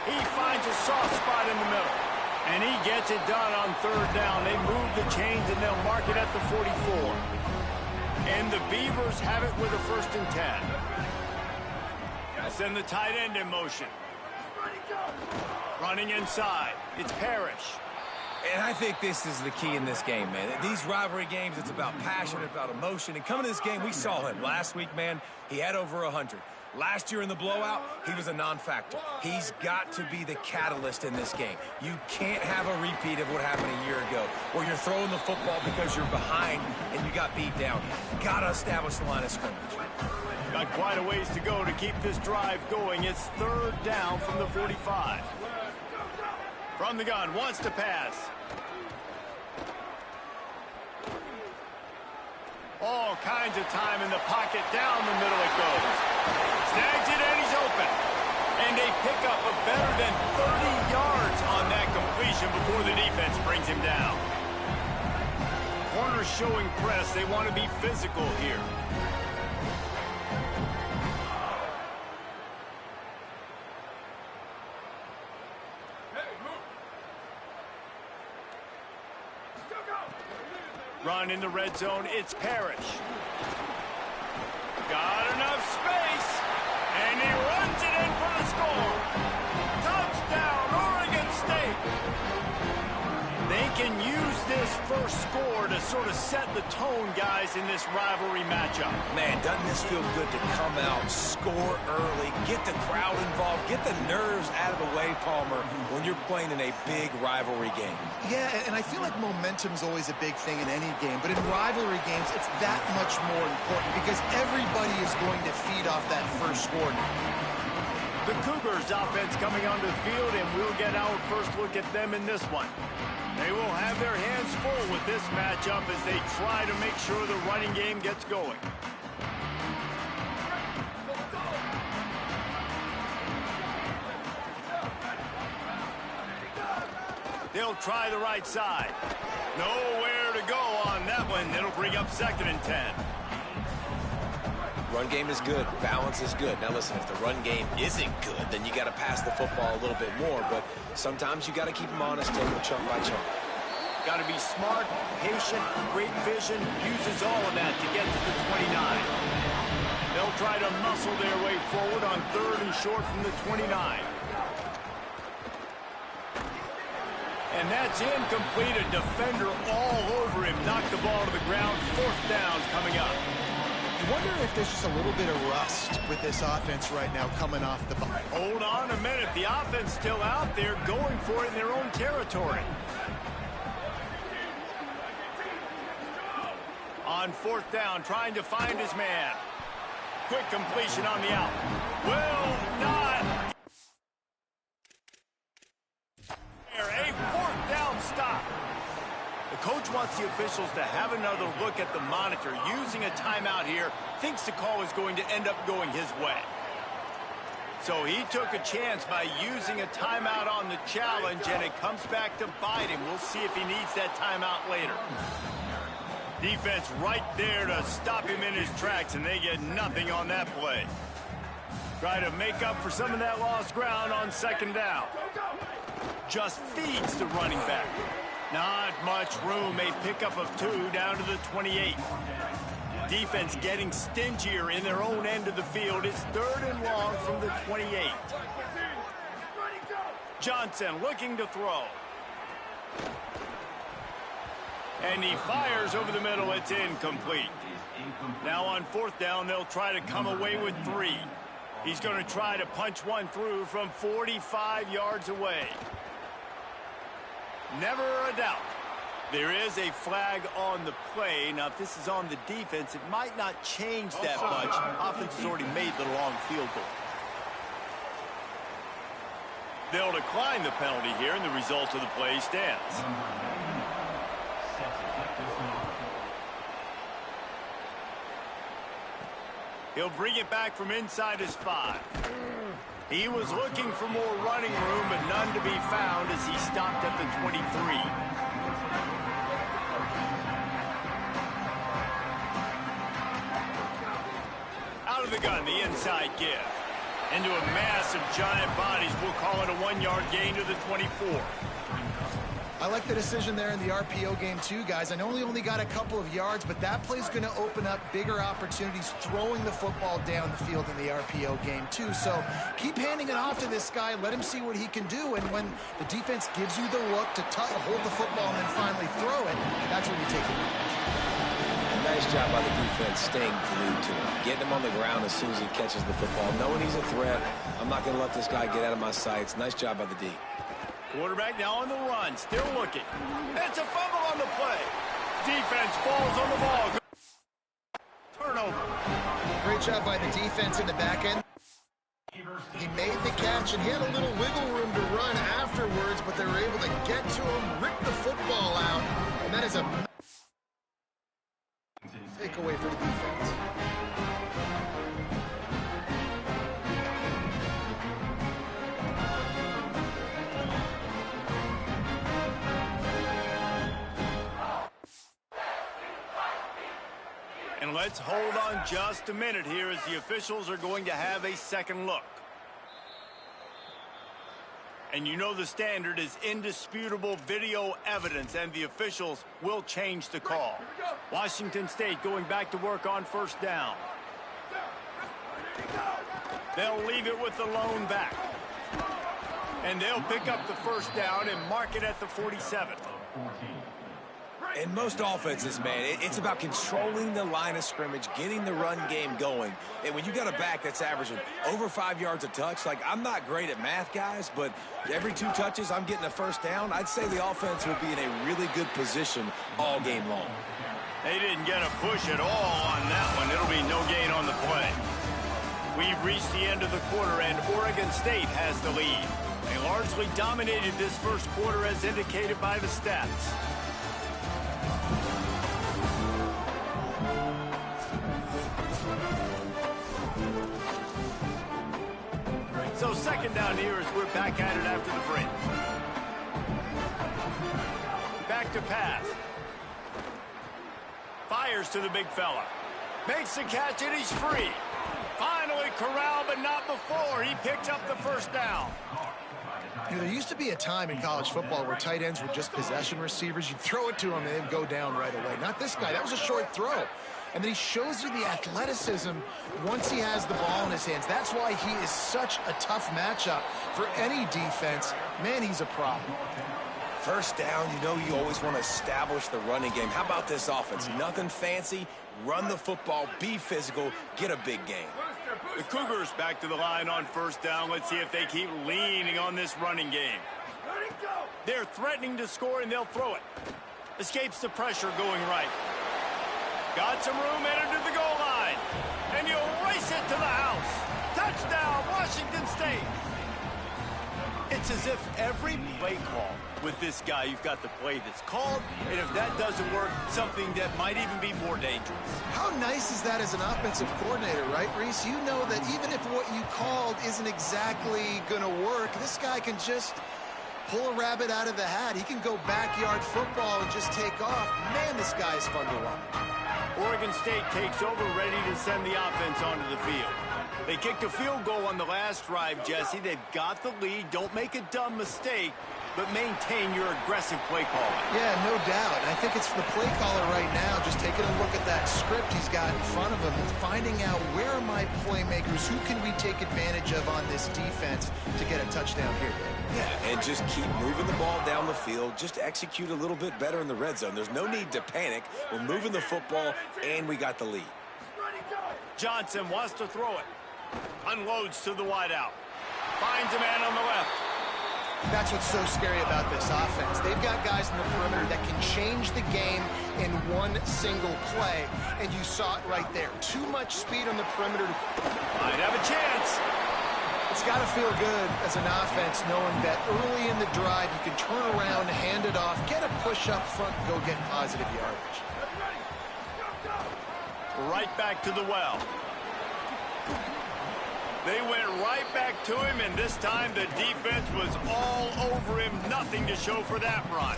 He finds a soft spot in the middle. And he gets it done on third down. They move the chains, and they'll mark it at the 44. And the Beavers have it with a 1st and 10. They send the tight end in motion. Running inside. It's Parrish. And I think this is the key in this game, man. These rivalry games, it's about passion, it's about emotion. And coming to this game, we saw him last week, man. He had over 100. Last year in the blowout, he was a non-factor. He's got to be the catalyst in this game. You can't have a repeat of what happened a year ago, where you're throwing the football because you're behind and you got beat down. Got to establish the line of scrimmage. Got quite a ways to go to keep this drive going. It's third down from the 45. From the gun, wants to pass. All kinds of time in the pocket. Down the middle it goes. Snags it, and he's open. And they pick up a better than 30 yards on that completion before the defense brings him down. Corners showing press. They want to be physical here. Run in the red zone, it's Parrish. Got enough space, and he runs it in for the score. Touchdown, Oregon State. They can use this first score to sort of set the tone, guys, in this rivalry matchup. Man, doesn't this feel good to come out, score early, get the crowd involved, get the nerves out of the way, Palmer, when you're playing in a big rivalry game. Yeah, and I feel like momentum's always a big thing in any game, but in rivalry games, it's that much more important because everybody is going to feed off that first score. The Cougars offense coming onto the field, and we'll get our first look at them in this one. They will have their hands full with this matchup as they try to make sure the running game gets going. They'll try the right side. Nowhere to go on that one. It'll bring up 2nd and 10. Run game is good. Balance is good. Now, listen, if the run game isn't good, then you got to pass the football a little bit more. But sometimes you got to keep them honest, take them chunk by chunk. Got to be smart, patient, great vision. Uses all of that to get to the 29. They'll try to muscle their way forward on 3rd and short from the 29. And that's incomplete. A defender all over him. Knocked the ball to the ground. 4th down coming up. I wonder if there's just a little bit of rust with this offense right now coming off the ball. Hold on a minute. The offense still out there going for it in their own territory. On 4th down, trying to find his man. Quick completion on the out. Will not. A 4th down stop. The coach wants the officials to have another look at the monitor. Using a timeout here, thinks the call is going to end up going his way. So he took a chance by using a timeout on the challenge, and it comes back to bite him. We'll see if he needs that timeout later. Defense right there to stop him in his tracks, and they get nothing on that play. Try to make up for some of that lost ground on 2nd down. Just feeds the running back. Not much room. A pickup of 2 down to the 28. Defense getting stingier in their own end of the field. It's 3rd and long from the 28. Johnson looking to throw. And he fires over the middle. It's incomplete. Now on 4th down, they'll try to come away with 3. He's going to try to punch one through from 45 yards away. Never a doubt. There is a flag on the play. Now, if this is on the defense, it might not change that much. Offense has already made the long field goal. They'll decline the penalty here, and the result of the play stands. He'll bring it back from inside his 5. He was looking for more running room, but none to be found as he stopped at the 23. Out of the gun, the inside give. Into a mass of giant bodies, we'll call it a 1-yard gain to the 24. I like the decision there in the RPO game too, guys. I know he only got a couple of yards, but that play's going to open up bigger opportunities throwing the football down the field in the RPO game too. So keep handing it off to this guy. Let him see what he can do. And when the defense gives you the look to hold the football and then finally throw it, that's when you take it. Nice job by the defense staying glued to him. Getting him on the ground as soon as he catches the football. Knowing he's a threat, I'm not going to let this guy get out of my sights. Nice job by the D. Quarterback now on the run, still looking. It's a fumble on the play. Defense falls on the ball. Turnover. Great job by the defense in the back end. He made the catch, and he had a little wiggle room to run afterwards, but they were able to get to him, rip the football out, and that is a takeaway for the defense. And let's hold on just a minute here as the officials are going to have a second look. And you know the standard is indisputable video evidence, and the officials will change the call. Washington State going back to work on first down. They'll leave it with the lone back. And they'll pick up the first down and mark it at the 47. In most offenses, man, it's about controlling the line of scrimmage, getting the run game going. And when you got a back that's averaging over 5 yards a touch, like, I'm not great at math, guys, but every 2 touches, I'm getting a first down. I'd say the offense will be in a really good position all game long. They didn't get a push at all on that one. It'll be no gain on the play. We've reached the end of the quarter, and Oregon State has the lead. They largely dominated this first quarter as indicated by the stats. So second down here as we're back at it after the break. Back to pass. Fires to the big fella. Makes the catch and he's free. Finally corralled, but not before. He picks up the first down. You know, there used to be a time in college football where tight ends were just possession receivers. You'd throw it to him and they'd go down right away. Not this guy. That was a short throw. And then he shows you the athleticism once he has the ball in his hands. That's why he is such a tough matchup for any defense. Man, he's a problem. First down, you know you always want to establish the running game. How about this offense? Nothing fancy. Run the football, be physical, get a big gain. The Cougars back to the line on first down. Let's see if they keep leaning on this running game. They're threatening to score, and they'll throw it. Escapes the pressure going right. Got some room headed to the goal line. And you'll race it to the house. Touchdown, Washington State. It's as if every play call with this guy, you've got the play that's called, and if that doesn't work, something that might even be more dangerous. How nice is that as an offensive coordinator, right, Reese? You know that even if what you called isn't exactly going to work, this guy can just pull a rabbit out of the hat. He can go backyard football and just take off. Man, this guy is fun to watch. Oregon State takes over, ready to send the offense onto the field. They kicked a field goal on the last drive, Jesse. They've got the lead. Don't make a dumb mistake, but maintain your aggressive play calling. Yeah, no doubt. I think it's the play caller right now just taking a look at that script he's got in front of him and finding out where are my playmakers, who can we take advantage of on this defense to get a touchdown here. Yeah, and just keep moving the ball down the field. Just execute a little bit better in the red zone. There's no need to panic. We're moving the football, and we got the lead. Johnson wants to throw it. Unloads to the wideout. Finds a man on the left. That's what's so scary about this offense. They've got guys in the perimeter that can change the game in one single play, and you saw it right there. Too much speed on the perimeter. Might have a chance. It's got to feel good as an offense knowing that early in the drive you can turn around, hand it off, get a push up front, and go get positive yardage. Right back to the well. They went right back to him, and this time the defense was all over him. Nothing to show for that run.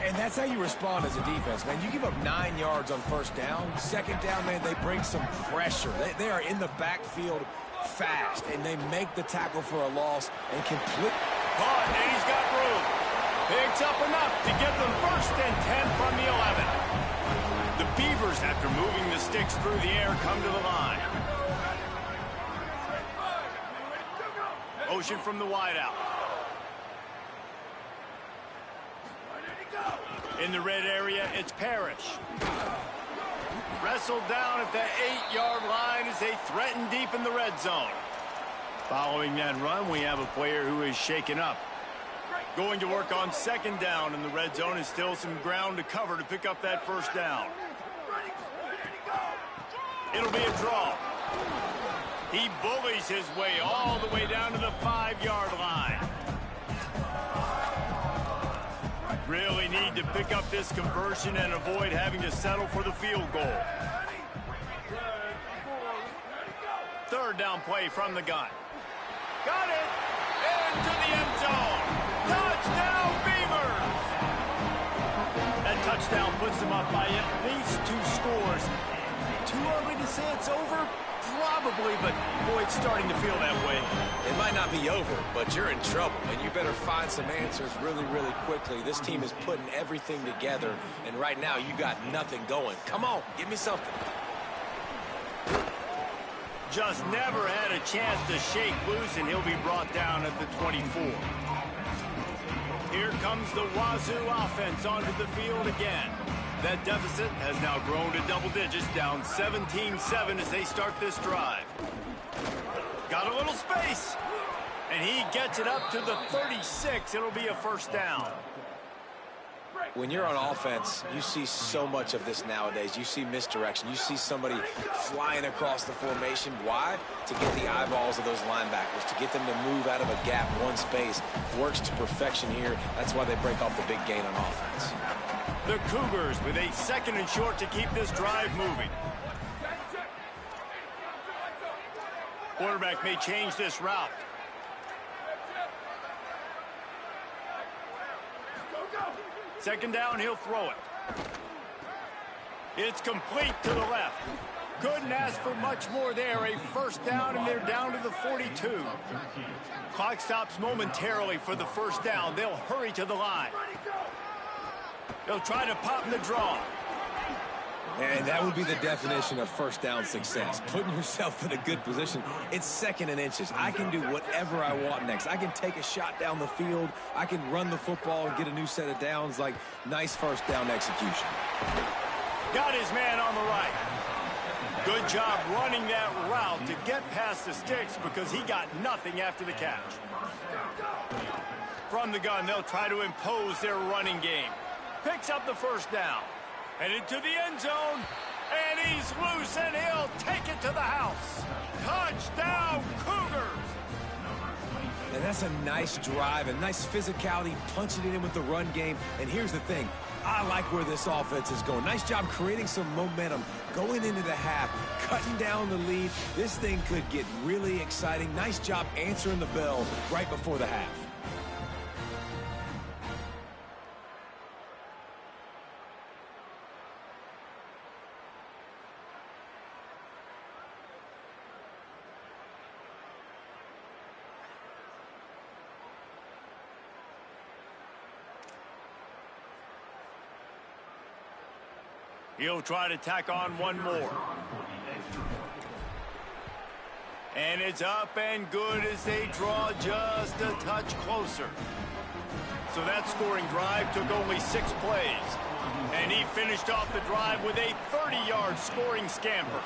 And that's how you respond as a defense, man. You give up 9 yards on first down. Second down, man, they bring some pressure. They are in the backfield fast, and they make the tackle for a loss and complete. Caught, and he's got room. Picks up enough to give them 1st and 10 from the 11. The Beavers, after moving the sticks through the air, come to the line. Motion from the wideout. In the red area, it's Parrish. Wrestled down at the 8-yard line as they threaten deep in the red zone. Following that run, we have a player who is shaken up. Going to work on 2nd down in the red zone is still some ground to cover to pick up that 1st down. It'll be a draw. He bullies his way all the way down to the 5-yard line. Really need to pick up this conversion and avoid having to settle for the field goal. 3rd down play from the gun. Got it! Into the end zone! Touchdown, Beavers! That touchdown puts them up by at least 2 scores. Too early to say it's over? Probably, but boy, it's starting to feel that way. It might not be over, but you're in trouble, and you better find some answers really, really quickly. This team is putting everything together, and right now you got nothing going. Come on, give me something. Just never had a chance to shake loose, and he'll be brought down at the 24. Here comes the Wazoo offense onto the field again. That deficit has now grown to double digits, down 17-7 as they start this drive. Got a little space, and he gets it up to the 36. It'll be a 1st down. When you're on offense, you see so much of this nowadays. You see misdirection. You see somebody flying across the formation. Why? To get the eyeballs of those linebackers, to get them to move out of a gap, one space. Works to perfection here. That's why they break off the big gain on offense. The Cougars with a 2nd and short to keep this drive moving. Quarterback may change this route. Second down, he'll throw it. It's complete to the left. Couldn't ask for much more there. A 1st down, and they're down to the 42. Clock stops momentarily for the 1st down. They'll hurry to the line. They'll try to pop the draw. And that would be the definition of 1st down success. Putting yourself in a good position. It's 2nd and inches. I can do whatever I want next. I can take a shot down the field. I can run the football and get a new set of downs. Like, nice 1st down execution. Got his man on the right. Good job running that route to get past the sticks because he got nothing after the catch. From the gun, they'll try to impose their running game. Picks up the 1st down. Headed to the end zone. And he's loose, and he'll take it to the house. Touchdown, Cougars! And that's a nice drive, a nice physicality, punching it in with the run game. And here's the thing. I like where this offense is going. Nice job creating some momentum, going into the half, cutting down the lead. This thing could get really exciting. Nice job answering the bell right before the half. He'll try to tack on one more. And it's up and good as they draw just a touch closer. So that scoring drive took only 6 plays. And he finished off the drive with a 30-yard scoring scamper.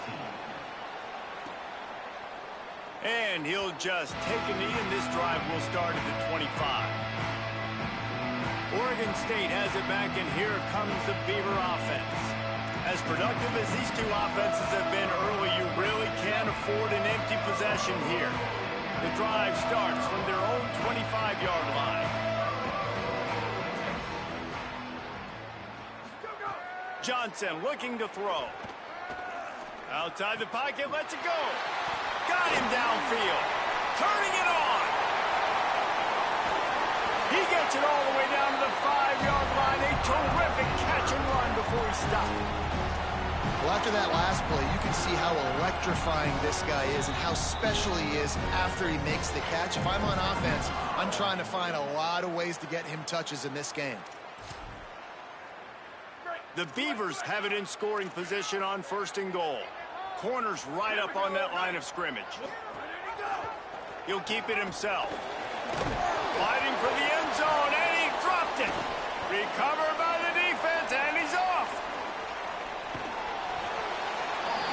And he'll just take a knee, and this drive will start at the 25. Oregon State has it back, and here comes the Beaver offense. As productive as these two offenses have been early, you really can't afford an empty possession here. The drive starts from their own 25-yard line. Johnson looking to throw. Outside the pocket, lets it go. Got him downfield. Turning it on. He gets it all the way down to the 5-yard line. A terrific catch and run before he stopped. Well, after that last play, you can see how electrifying this guy is and how special he is after he makes the catch. If I'm on offense, I'm trying to find a lot of ways to get him touches in this game. The Beavers have it in scoring position on 1st and goal. Corner's right up on that line of scrimmage. He'll keep it himself. Fighting for the end zone, and he dropped it. Recovered by the defense, and he's off.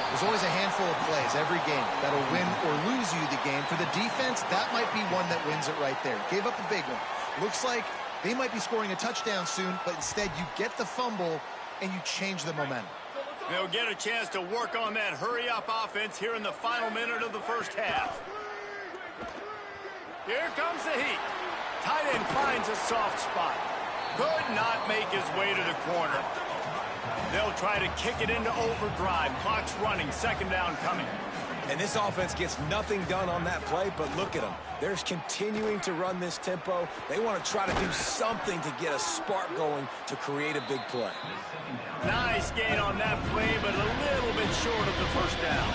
There's always a handful of plays every game that'll win or lose you the game. For the defense, that might be one that wins it right there. Gave up a big one. Looks like they might be scoring a touchdown soon, but instead you get the fumble and you change the momentum. They'll get a chance to work on that hurry-up offense here in the final minute of the first half. Here comes the heat. Tight end finds a soft spot. Could not make his way to the corner. They'll try to kick it into overdrive. Clock's running. 2nd down coming. And this offense gets nothing done on that play, but look at them. They're continuing to run this tempo. They want to try to do something to get a spark going to create a big play. Nice gain on that play, but a little bit short of the 1st down.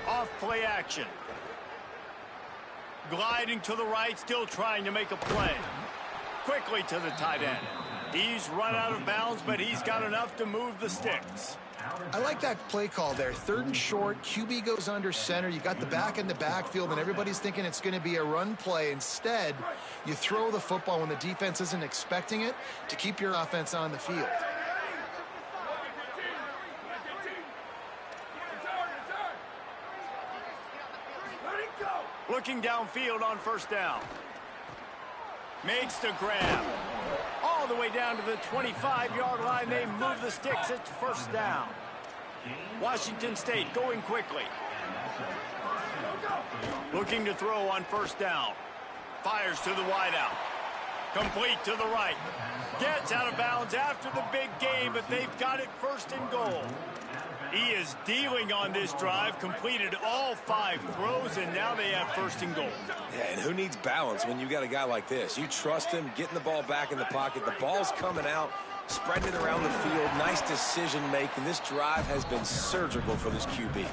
Off play action. Gliding to the right, still trying to make a play. Quickly to the tight end. He's run out of bounds, but he's got enough to move the sticks. I like that play call there. 3rd and short, QB goes under center. You got the back in the backfield, and everybody's thinking it's going to be a run play. Instead, you throw the football when the defense isn't expecting it to keep your offense on the field. Looking downfield on 1st down. Makes the grab. All the way down to the 25-yard line. They move the sticks. It's 1st down. Washington State going quickly. Looking to throw on 1st down. Fires to the wideout. Complete to the right. Gets out of bounds after the big gain, but they've got it 1st and goal. He is dealing on this drive, completed all 5 throws, and now they have 1st and goal. Yeah, and who needs balance when you got a guy like this? You trust him, getting the ball back in the pocket. The ball's coming out, spreading it around the field. Nice decision-making. This drive has been surgical for this QB.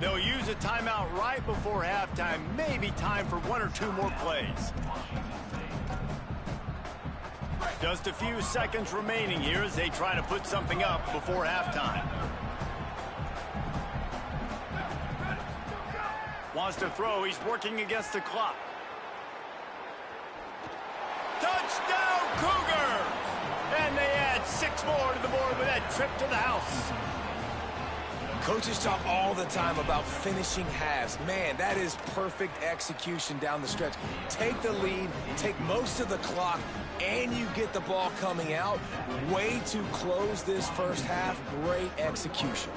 They'll use a timeout right before halftime. Maybe time for 1 or 2 more plays. Just a few seconds remaining here as they try to put something up before halftime. Wants to throw. He's working against the clock. Touchdown, Cougars! And they add 6 more to the board with that trip to the house. Coaches talk all the time about finishing halves. Man, that is perfect execution down the stretch. Take the lead, take most of the clock, and you get the ball coming out. Way to close this first half. Great execution.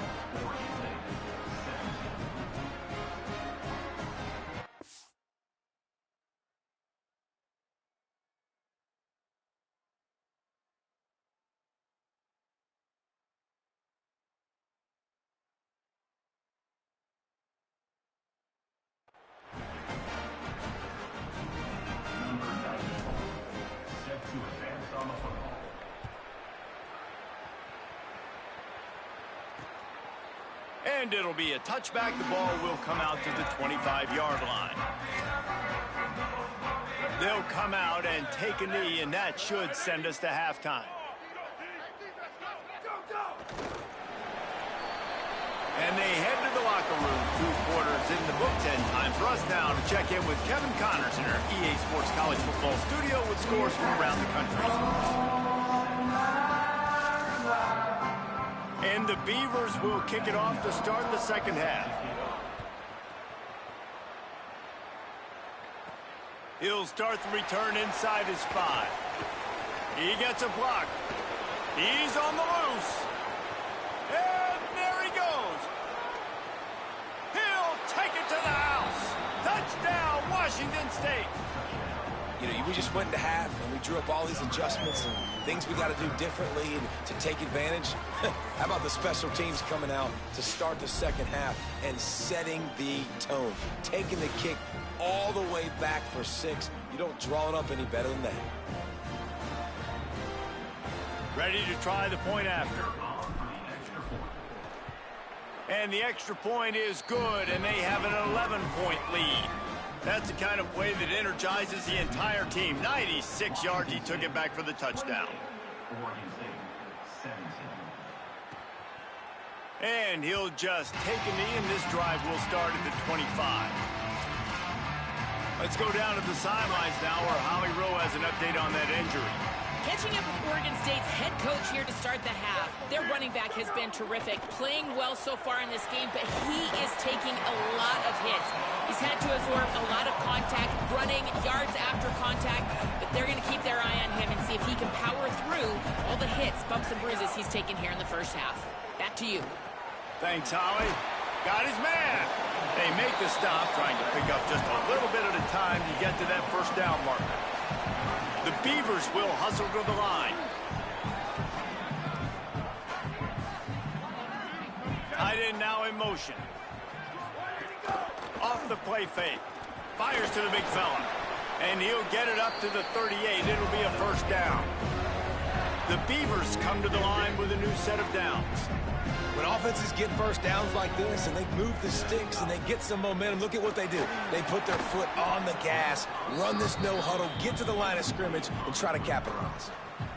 And it'll be a touchback. The ball will come out to the 25-yard line. They'll come out and take a knee, and that should send us to halftime. And they head to the locker room. 2 quarters in the books, and time for us now to check in with Kevin Connors in our EA Sports College Football studio with scores from around the country. And the Beavers will kick it off to start the second half. He'll start the return inside his 5. He gets a block. He's on the loose. And there he goes. He'll take it to the house. Touchdown, Washington State. You know, we just went into half and we drew up all these adjustments and things we got to do differently and to take advantage. How about the special teams coming out to start the second half and setting the tone, taking the kick all the way back for 6. You don't draw it up any better than that. Ready to try the point after. And the extra point is good, and they have an 11-point lead. That's the kind of play that energizes the entire team. 96 yards, he took it back for the touchdown. And he'll just take a knee, and this drive will start at the 25. Let's go down to the sidelines now where Howie Rowe has an update on that injury. Catching up with Oregon State's head coach here to start the half. Their running back has been terrific, playing well so far in this game, but he is taking a lot of hits. He's had to absorb a lot of contact, running yards after contact, but they're going to keep their eye on him and see if he can power through all the hits, bumps, and bruises he's taken here in the first half. Back to you. Thanks, Howie. Got his man. They make the stop, trying to pick up just a little bit at a time to get to that first down marker. The Beavers will hustle to the line. Tight end now in motion. Off the play fake. Fires to the big fella. And he'll get it up to the 38. It'll be a first down. The Beavers come to the line with a new set of downs. When offenses get first downs like this and they move the sticks and they get some momentum, look at what they do. They put their foot on the gas, run this no huddle, get to the line of scrimmage, and try to capitalize.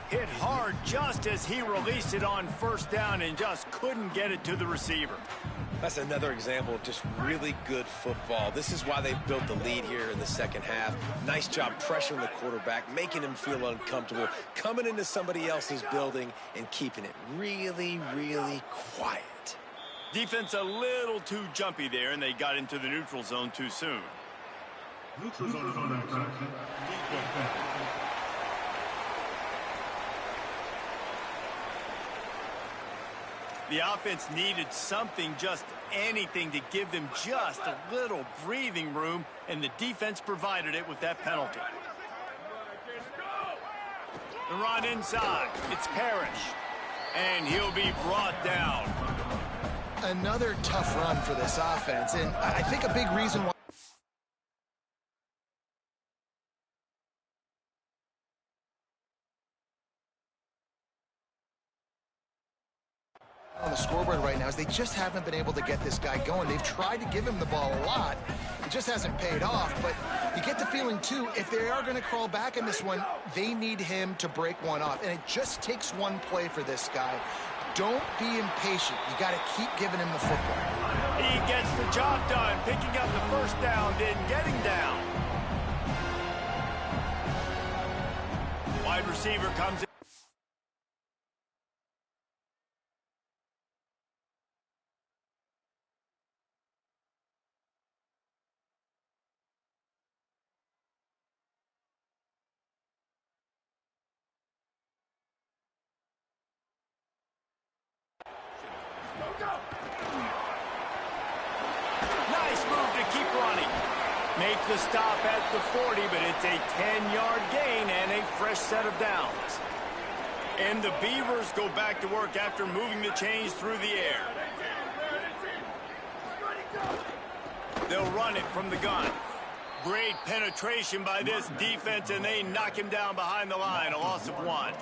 Hit hard just as he released it on first down and just couldn't get it to the receiver. That's another example of just really good football. This is why they've built the lead here in the second half. Nice job pressuring the quarterback, making him feel uncomfortable, coming into somebody else's building and keeping it really, really quiet. Defense a little too jumpy there, and they got into the neutral zone too soon. Neutral zone. The offense needed something, just anything, to give them just a little breathing room, and the defense provided it with that penalty. The run inside. It's Parrish, and he'll be brought down. Another tough run for this offense, and I think a big reason why on the scoreboard right now is they just haven't been able to get this guy going. They've tried to give him the ball a lot. It just hasn't paid off, but you get the feeling, too, if they are going to crawl back in this one, they need him to break one off, and it just takes one play for this guy. Don't be impatient. You got to keep giving him the football. He gets the job done, picking up the first down, then getting down. Wide receiver comes in. Nice move to keep running. Make the stop at the 40, but it's a 10-yard gain and a fresh set of downs. And the Beavers go back to work after moving the chains through the air. They'll run it from the gun. Great penetration by this defense, and they knock him down behind the line, a loss of 1.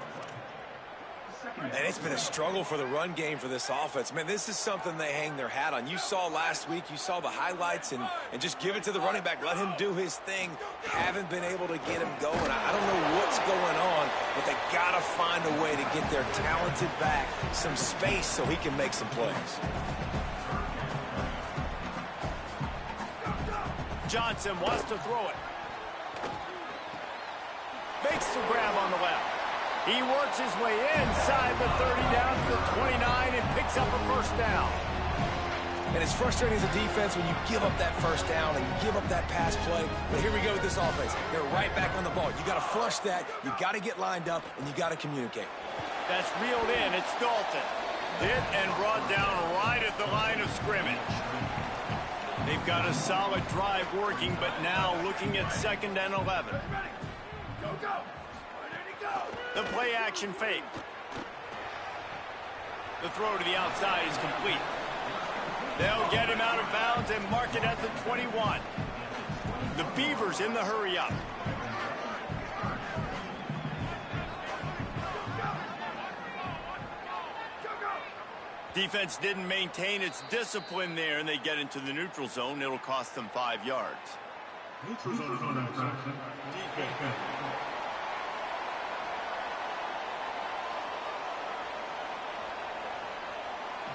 And it's been a struggle for the run game for this offense. Man, this is something they hang their hat on. You saw last week, you saw the highlights, and just give it to the running back. Let him do his thing. Haven't been able to get him going. I don't know what's going on, but they got to find a way to get their talented back some space so he can make some plays. Johnson wants to throw it. Makes the grab on the left. He works his way inside the 30 down to the 29 and picks up a first down. And it's frustrating as a defense when you give up that first down and you give up that pass play. But here we go with this offense. They're right back on the ball. You got to flush that. You got to get lined up, and you got to communicate. That's reeled in. It's Dalton. Hit and brought down right at the line of scrimmage. They've got a solid drive working, but now looking at 2nd and 11. The play action fake. The throw to the outside is complete. They'll get him out of bounds and mark it at the 21. The Beavers in the hurry up. Defense didn't maintain its discipline there, and they get into the neutral zone. It'll cost them 5 yards. Neutral zone is on that section. Defense.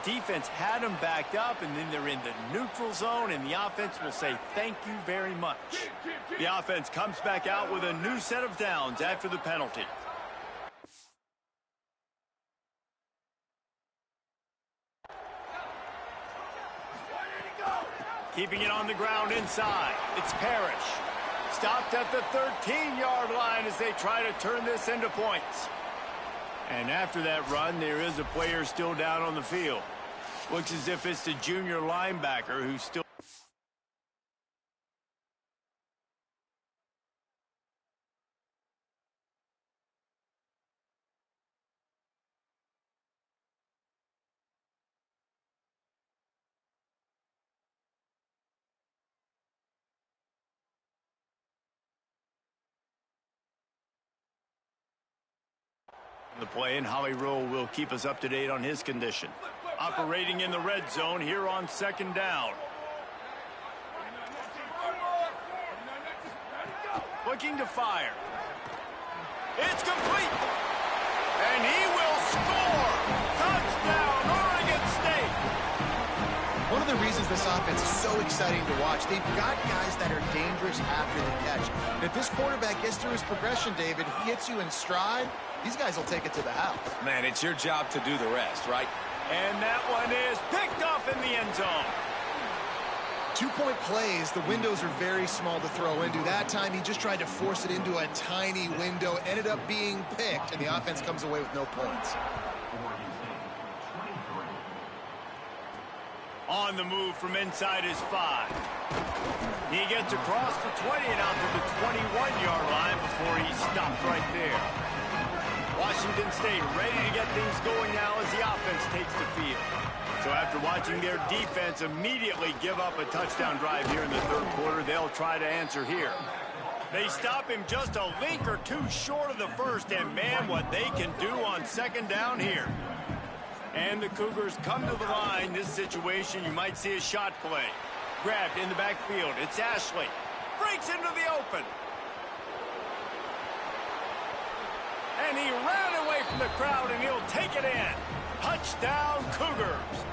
Defense had them backed up, and then they're in the neutral zone, and the offense will say thank you very much. The offense comes back out with a new set of downs after the penalty. Keeping it on the ground inside. It's Parrish. Stopped at the 13-yard line as they try to turn this into points. And after that run, there is a player still down on the field. Looks as if it's the junior linebacker who's still... The play, and Holly Rowe will keep us up to date on his condition. Operating in the red zone here on second down. Looking to fire. It's complete. And he will score. Touchdown, Oregon State. One of the reasons this offense is so exciting to watch, they've got guys that are dangerous after the catch. And if this quarterback gets through his progression, David, he hits you in stride, these guys will take it to the house. Man, it's your job to do the rest, right? And that one is picked off in the end zone. 2-point plays, the windows are very small to throw into. That time, he just tried to force it into a tiny window, ended up being picked, and the offense comes away with no points. On the move from inside his 5. He gets across the 20 and out to the 21-yard line before he stopped right there. Washington State ready to get things going now as the offense takes the field. So after watching their defense immediately give up a touchdown drive here in the third quarter, they'll try to answer here. They stop him just a link or two short of the first, and man, what they can do on second down here. And the Cougars come to the line. This situation, you might see a shot play. Grabbed in the backfield. It's Ashley. Breaks into the open. And he ran away from the crowd, and he'll take it in. Touchdown, Cougars.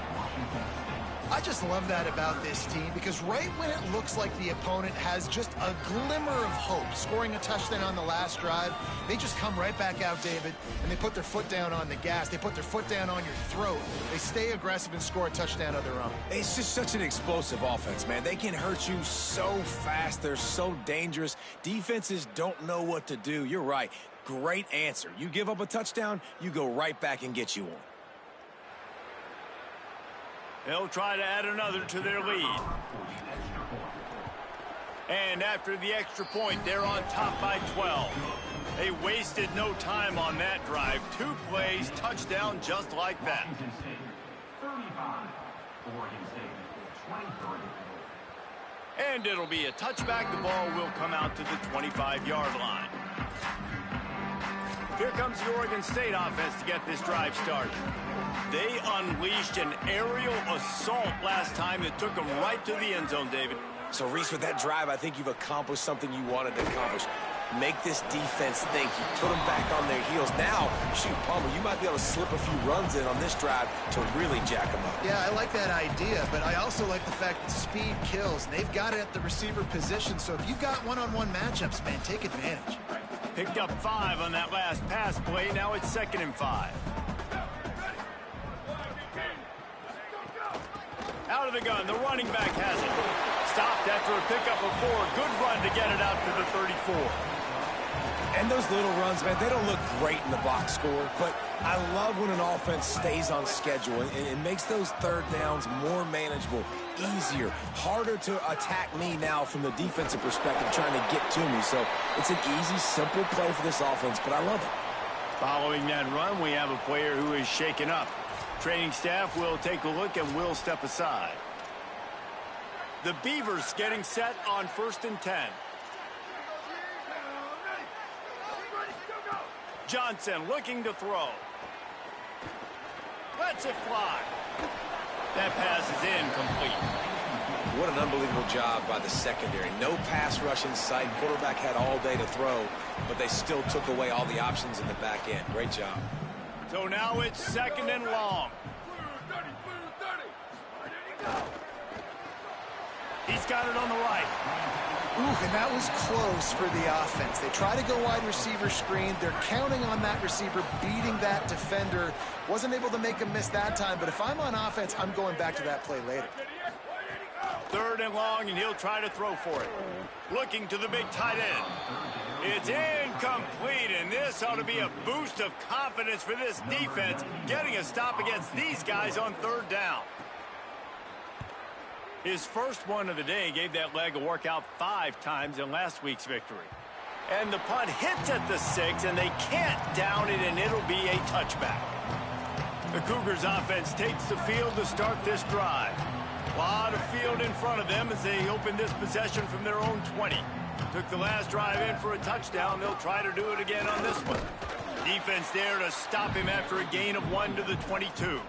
I just love that about this team, because right when it looks like the opponent has just a glimmer of hope, scoring a touchdown on the last drive, they just come right back out, David, and they put their foot down on the gas. They put their foot down on your throat. They stay aggressive and score a touchdown of their own. It's just such an explosive offense, man. They can hurt you so fast. They're so dangerous. Defenses don't know what to do. You're right. Great answer. You give up a touchdown, you go right back and get you one. They'll try to add another to their lead. And after the extra point, they're on top by 12. They wasted no time on that drive. 2 plays, touchdown just like that. And it'll be a touchback. The ball will come out to the 25-yard line. Here comes the Oregon State offense to get this drive started. They unleashed an aerial assault last time that took them right to the end zone, David. So, Reese, with that drive, I think you've accomplished something you wanted to accomplish. Make this defense think. You put them back on their heels. Now, shoot, Palmer, you might be able to slip a few runs in on this drive to really jack them up. Yeah, I like that idea, but I also like the fact that speed kills. And they've got it at the receiver position, so if you've got one-on-one matchups, man, take advantage. Picked up 5 on that last pass play. Now it's 2nd and 5. Out of the gun, the running back has it. Stopped after a pickup of 4. Good run to get it out to the 34. And those little runs, man, they don't look great in the box score, but I love when an offense stays on schedule and it makes those third downs more manageable, easier, harder to attack me now from the defensive perspective trying to get to me. So it's an easy, simple play for this offense, but I love it. Following that run, we have a player who is shaken up. Training staff will take a look and will step aside. The Beavers getting set on 1st and 10. Johnson looking to throw. Lets it fly. That pass is incomplete. What an unbelievable job by the secondary. No pass rush in sight. Quarterback had all day to throw, but they still took away all the options in the back end. Great job. So now it's 2nd and long. He's got it on the right. Ooh, and that was close for the offense. They try to go wide receiver screen. They're counting on that receiver beating that defender. Wasn't able to make a miss that time, but if I'm on offense, I'm going back to that play later. 3rd and long, and he'll try to throw for it. Looking to the big tight end. It's incomplete, and this ought to be a boost of confidence for this defense, getting a stop against these guys on 3rd down. His first one of the day gave that leg a workout 5 times in last week's victory. And the punt hits at the 6, and they can't down it, and it'll be a touchback. The Cougars offense takes the field to start this drive. A lot of field in front of them as they open this possession from their own 20. Took the last drive in for a touchdown. They'll try to do it again on this one. Defense there to stop him after a gain of 1 to the 22.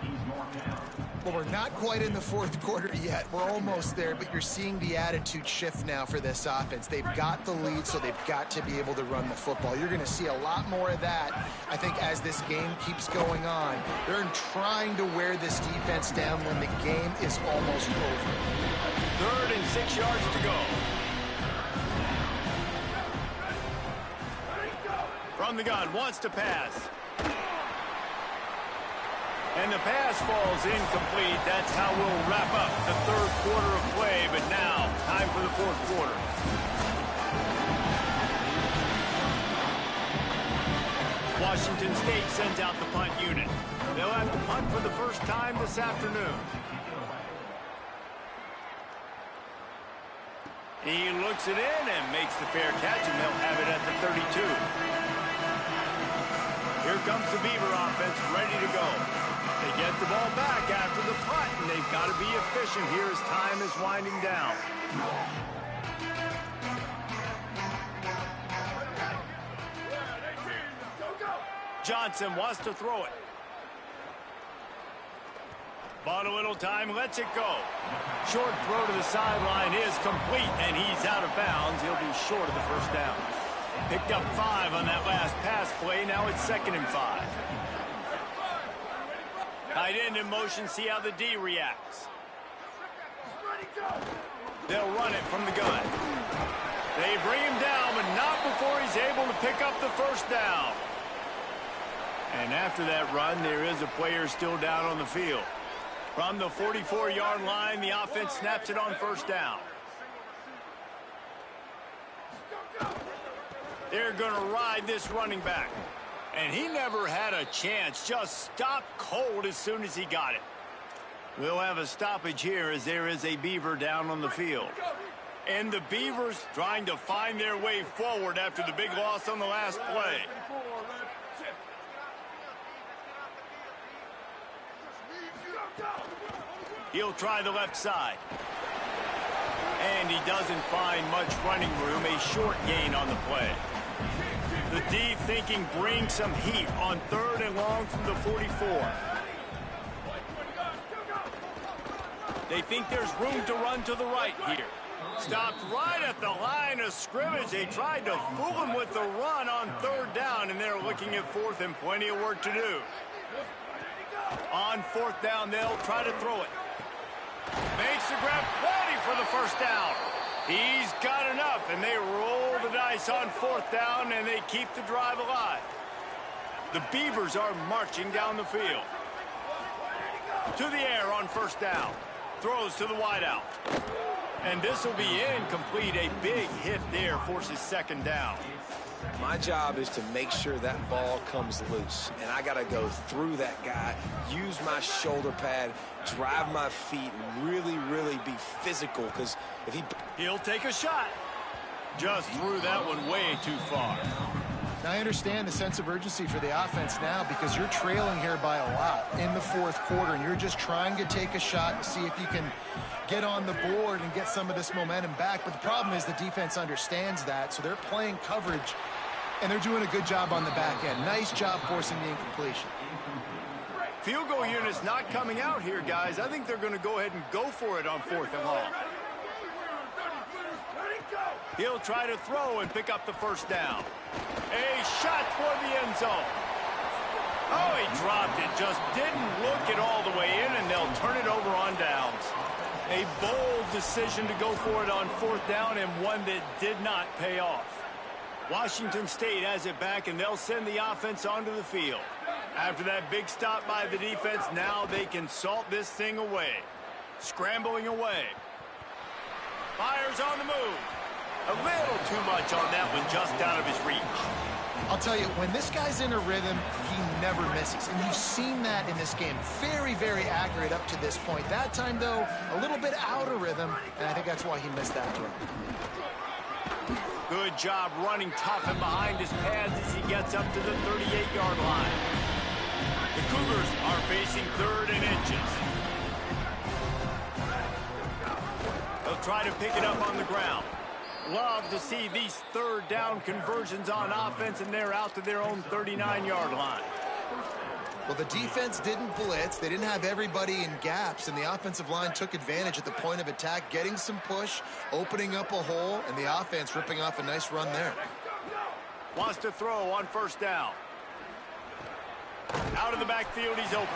Well, we're not quite in the 4th quarter yet. We're almost there, but you're seeing the attitude shift now for this offense. They've got the lead, so they've got to be able to run the football. You're going to see a lot more of that, I think, as this game keeps going on. They're trying to wear this defense down when the game is almost over. 3rd and 6 yards to go. From the gun, wants to pass. And the pass falls incomplete. That's how we'll wrap up the 3rd quarter of play. But now, time for the 4th quarter. Washington State sends out the punt unit. They'll have to punt for the first time this afternoon. He looks it in and makes the fair catch, and they'll have it at the 32. Here comes the Beaver offense ready to go. They get the ball back after the punt, and they've got to be efficient here as time is winding down. Johnson wants to throw it. Bought a little time, lets it go. Short throw to the sideline is complete, and he's out of bounds. He'll be short of the first down. Picked up 5 on that last pass play. Now it's 2nd and 5. Tight end in motion, see how the D reacts. They'll run it from the gun. They bring him down, but not before he's able to pick up the first down. And after that run, there is a player still down on the field. From the 44-yard line, the offense snaps it on first down. They're going to ride this running back. And he never had a chance, just stopped cold as soon as he got it. We'll have a stoppage here as there is a Beaver down on the field. And the Beavers trying to find their way forward after the big loss on the last play. He'll try the left side. And he doesn't find much running room, a short gain on the play. The D thinking bring some heat on 3rd and long from the 44. They think there's room to run to the right here. Stopped right at the line of scrimmage. They tried to fool him with the run on 3rd down, and they're looking at 4th and plenty of work to do. On 4th down, they'll try to throw it. Makes the grab, plenty for the first down. He's got enough, and they roll the dice on 4th down, and they keep the drive alive. The Beavers are marching down the field. To the air on first down. Throws to the wideout. And this will be incomplete. A big hit there forces 2nd down. My job is to make sure that ball comes loose, and I got to go through that guy, use my shoulder pad, drive my feet, and really, really be physical, because if he'll take a shot. Just threw that one way too far. Now, I understand the sense of urgency for the offense now because you're trailing here by a lot in the fourth quarter, and you're just trying to take a shot to see if you can get on the board and get some of this momentum back. But the problem is the defense understands that, so they're playing coverage, and they're doing a good job on the back end. Nice job forcing the incompletion. Field goal unit's not coming out here, guys. I think they're going to go ahead and go for it on 4th and long. He'll try to throw and pick up the first down. A shot toward the end zone. Oh, he dropped it. Just didn't look it all the way in, and they'll turn it over on downs. A bold decision to go for it on 4th down, and one that did not pay off. Washington State has it back, and they'll send the offense onto the field. After that big stop by the defense, now they can salt this thing away. Scrambling away. Fires on the move. A little too much on that one, just out of his reach. I'll tell you, when this guy's in a rhythm, he never misses. And you've seen that in this game. Very, very accurate up to this point. That time, though, a little bit out of rhythm, and I think that's why he missed that throw. Good job running tough and behind his pads as he gets up to the 38-yard line. The Cougars are facing 3rd and inches. They'll try to pick it up on the ground. Love to see these 3rd down conversions on offense, and they're out to their own 39-yard line. Well, the defense didn't blitz. They didn't have everybody in gaps, and the offensive line took advantage at the point of attack, getting some push, opening up a hole, and the offense ripping off a nice run there. Wants to throw on 1st down. Out of the backfield, he's open.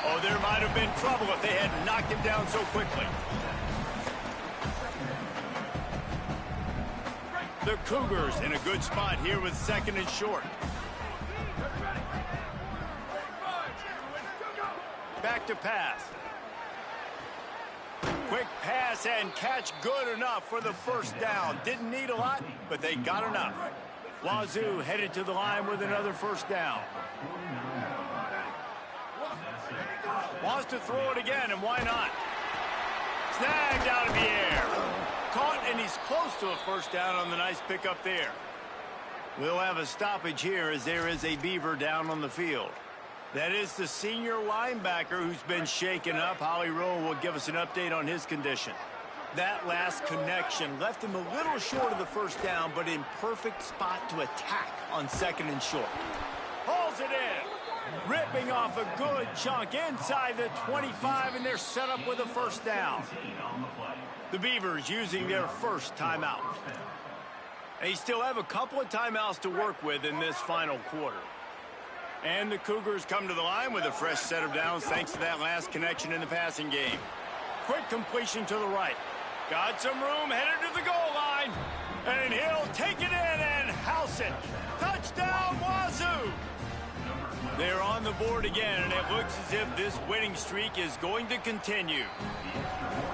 Oh, there might have been trouble if they had knocked him down so quickly. The Cougars in a good spot here with 2nd and short. Back to pass. Quick pass and catch, good enough for the 1st down. Didn't need a lot, but they got enough. Wazoo headed to the line with another 1st down. Wants to throw it again, and why not? Snagged out of the air. Caught, and he's close to a 1st down on the nice pickup there. We'll have a stoppage here as there is a Beaver down on the field. That is the senior linebacker who's been shaken up. Holly Rowe will give us an update on his condition. That last connection left him a little short of the 1st down, but in perfect spot to attack on 2nd and short. Hauls it in. Ripping off a good chunk inside the 25, and they're set up with a 1st down. The Beavers using their 1st timeout. They still have a couple of timeouts to work with in this final quarter. And the Cougars come to the line with a fresh set of downs thanks to that last connection in the passing game. Quick completion to the right. Got some room, headed to the goal line. And he'll take it in and house it. Touchdown, Wazoo! They're on the board again, and it looks as if this winning streak is going to continue.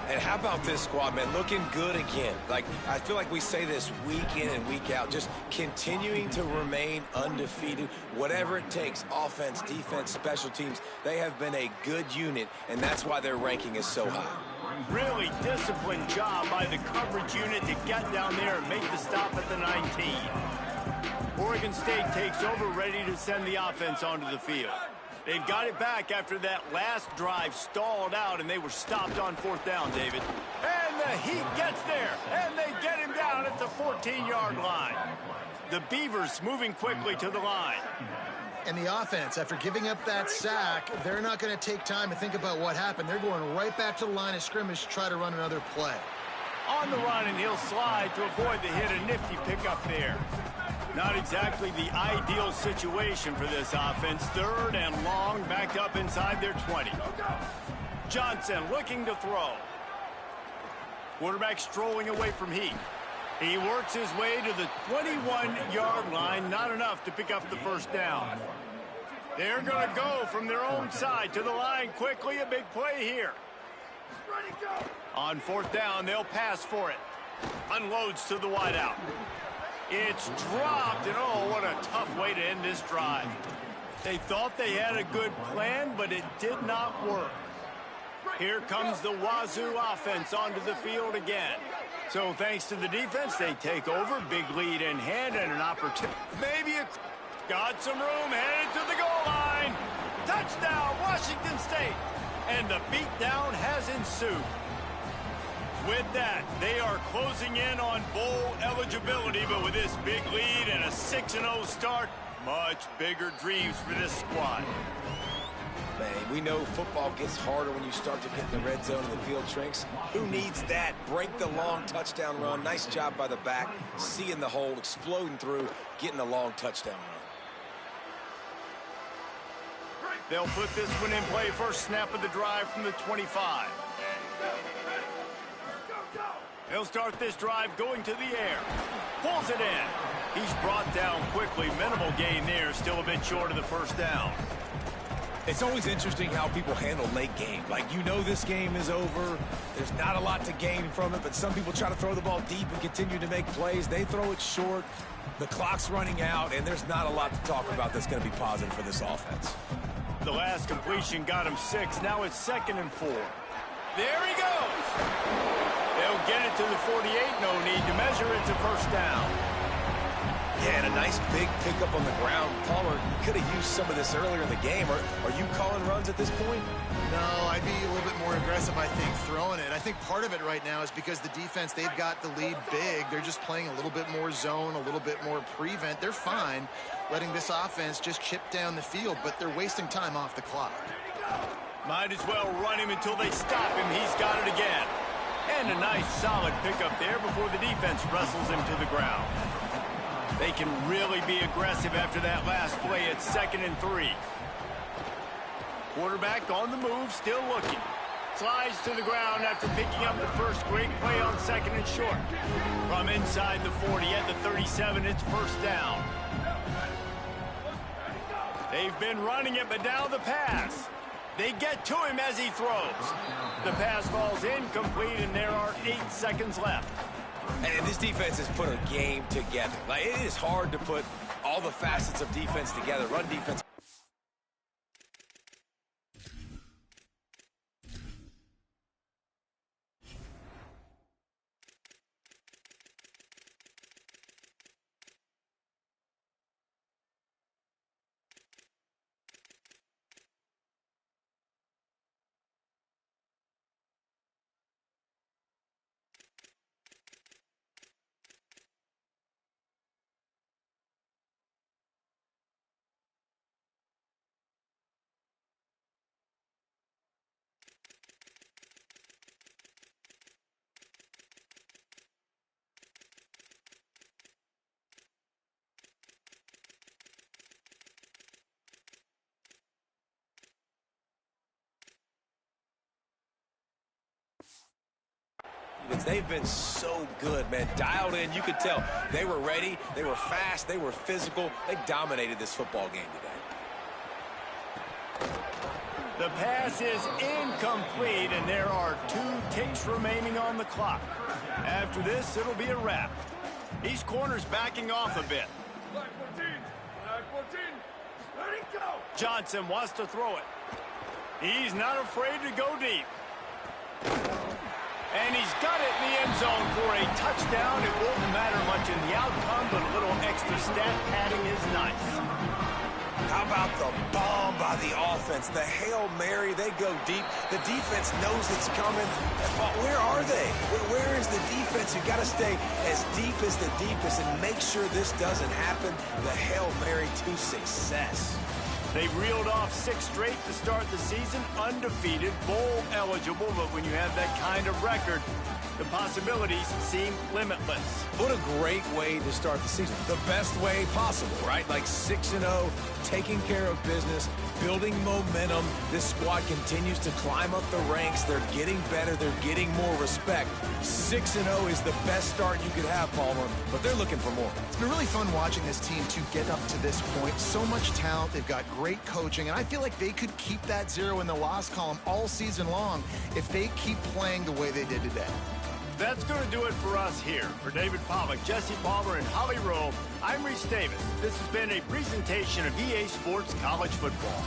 And how about this squad, man? Looking good again. Like, I feel like we say this week in and week out, just continuing to remain undefeated. Whatever it takes, offense, defense, special teams, they have been a good unit, and that's why their ranking is so high. Really disciplined job by the coverage unit to get down there and make the stop at the 19. Oregon State takes over, ready to send the offense onto the field. They've got it back after that last drive stalled out, and they were stopped on 4th down, David. And the Heat gets there, and they get him down at the 14-yard line. The Beavers moving quickly to the line. And the offense, after giving up that sack, they're not going to take time to think about what happened. They're going right back to the line of scrimmage to try to run another play. On the run, and he'll slide to avoid the hit. A nifty pickup there. Not exactly the ideal situation for this offense. 3rd and long, backed up inside their 20. Johnson looking to throw. Quarterback strolling away from Heat. He works his way to the 21-yard line. Not enough to pick up the 1st down. They're going to go from their own side to the line quickly. A big play here. On 4th down, they'll pass for it. Unloads to the wideout. It's dropped, and oh, what a tough way to end this drive. They thought they had a good plan, but it did not work. Here comes the Wazoo offense onto the field again. So thanks to the defense, they take over. Big lead in hand and an opportunity. Got some room, headed to the goal line. Touchdown, Washington State. And the beatdown has ensued. With that, they are closing in on bowl eligibility, but with this big lead and a 6-0 start, much bigger dreams for this squad. Man, we know football gets harder when you start to get in the red zone and the field shrinks. Who needs that? Break the long touchdown run. Nice job by the back, seeing the hole, exploding through, getting a long touchdown run. They'll put this one in play. First snap of the drive from the 25. He'll start this drive going to the air. Pulls it in. He's brought down quickly. Minimal gain there. Still a bit short of the first down. It's always interesting how people handle late game. Like, you know this game is over. There's not a lot to gain from it, but some people try to throw the ball deep and continue to make plays. They throw it short. The clock's running out, and there's not a lot to talk about that's going to be positive for this offense. The last completion got him 6. Now it's 2nd and 4. There he goes. They'll get it to the 48. No need to measure. It's a first down. Yeah, and a nice big pickup on the ground. Palmer, you could have used some of this earlier in the game. Are you calling runs at this point? No, I'd be a little bit more aggressive, I think, throwing it. I think part of it right now is because the defense, they've got the lead big. They're just playing a little bit more zone, a little bit more prevent. They're fine letting this offense just chip down the field, but they're wasting time off the clock. Might as well run him until they stop him. He's got it again. And a nice solid pickup there before the defense wrestles him to the ground. They can really be aggressive after that last play. It's 2nd and 3. Quarterback on the move, still looking. Slides to the ground after picking up the first. Great play on 2nd and short. From inside the 40 at the 37, it's first down. They've been running it, but now the pass. They get to him as he throws. The pass falls incomplete, and there are 8 seconds left. And this defense has put a game together. Like, it is hard to put all the facets of defense together. Run defense. They've been so good, man. Dialed in. You could tell they were ready. They were fast. They were physical. They dominated this football game today. The pass is incomplete, and there are 2 ticks remaining on the clock. After this, it'll be a wrap. These corners backing off a bit. Johnson wants to throw it. He's not afraid to go deep. And he's got it in the end zone for a touchdown. It won't matter much in the outcome, but a little extra stat padding is nice. How about the bomb by the offense? The Hail Mary, they go deep. The defense knows it's coming. But where are they? Where is the defense? You've got to stay as deep as the deepest and make sure this doesn't happen. The Hail Mary to success. They reeled off 6 straight to start the season, undefeated, bowl eligible, but when you have that kind of record, the possibilities seem limitless. What a great way to start the season. The best way possible, right? Like 6-0, taking care of business, building momentum. This squad continues to climb up the ranks. They're getting better. They're getting more respect. 6-0 is the best start you could have, Palmer, but they're looking for more. It's been really fun watching this team to get up to this point. So much talent. They've got great coaching, and I feel like they could keep that 0 in the loss column all season long if they keep playing the way they did today. That's going to do it for us here. For David Pollack, Jesse Palmer, and Holly Rowe, I'm Reese Davis. This has been a presentation of EA Sports College Football.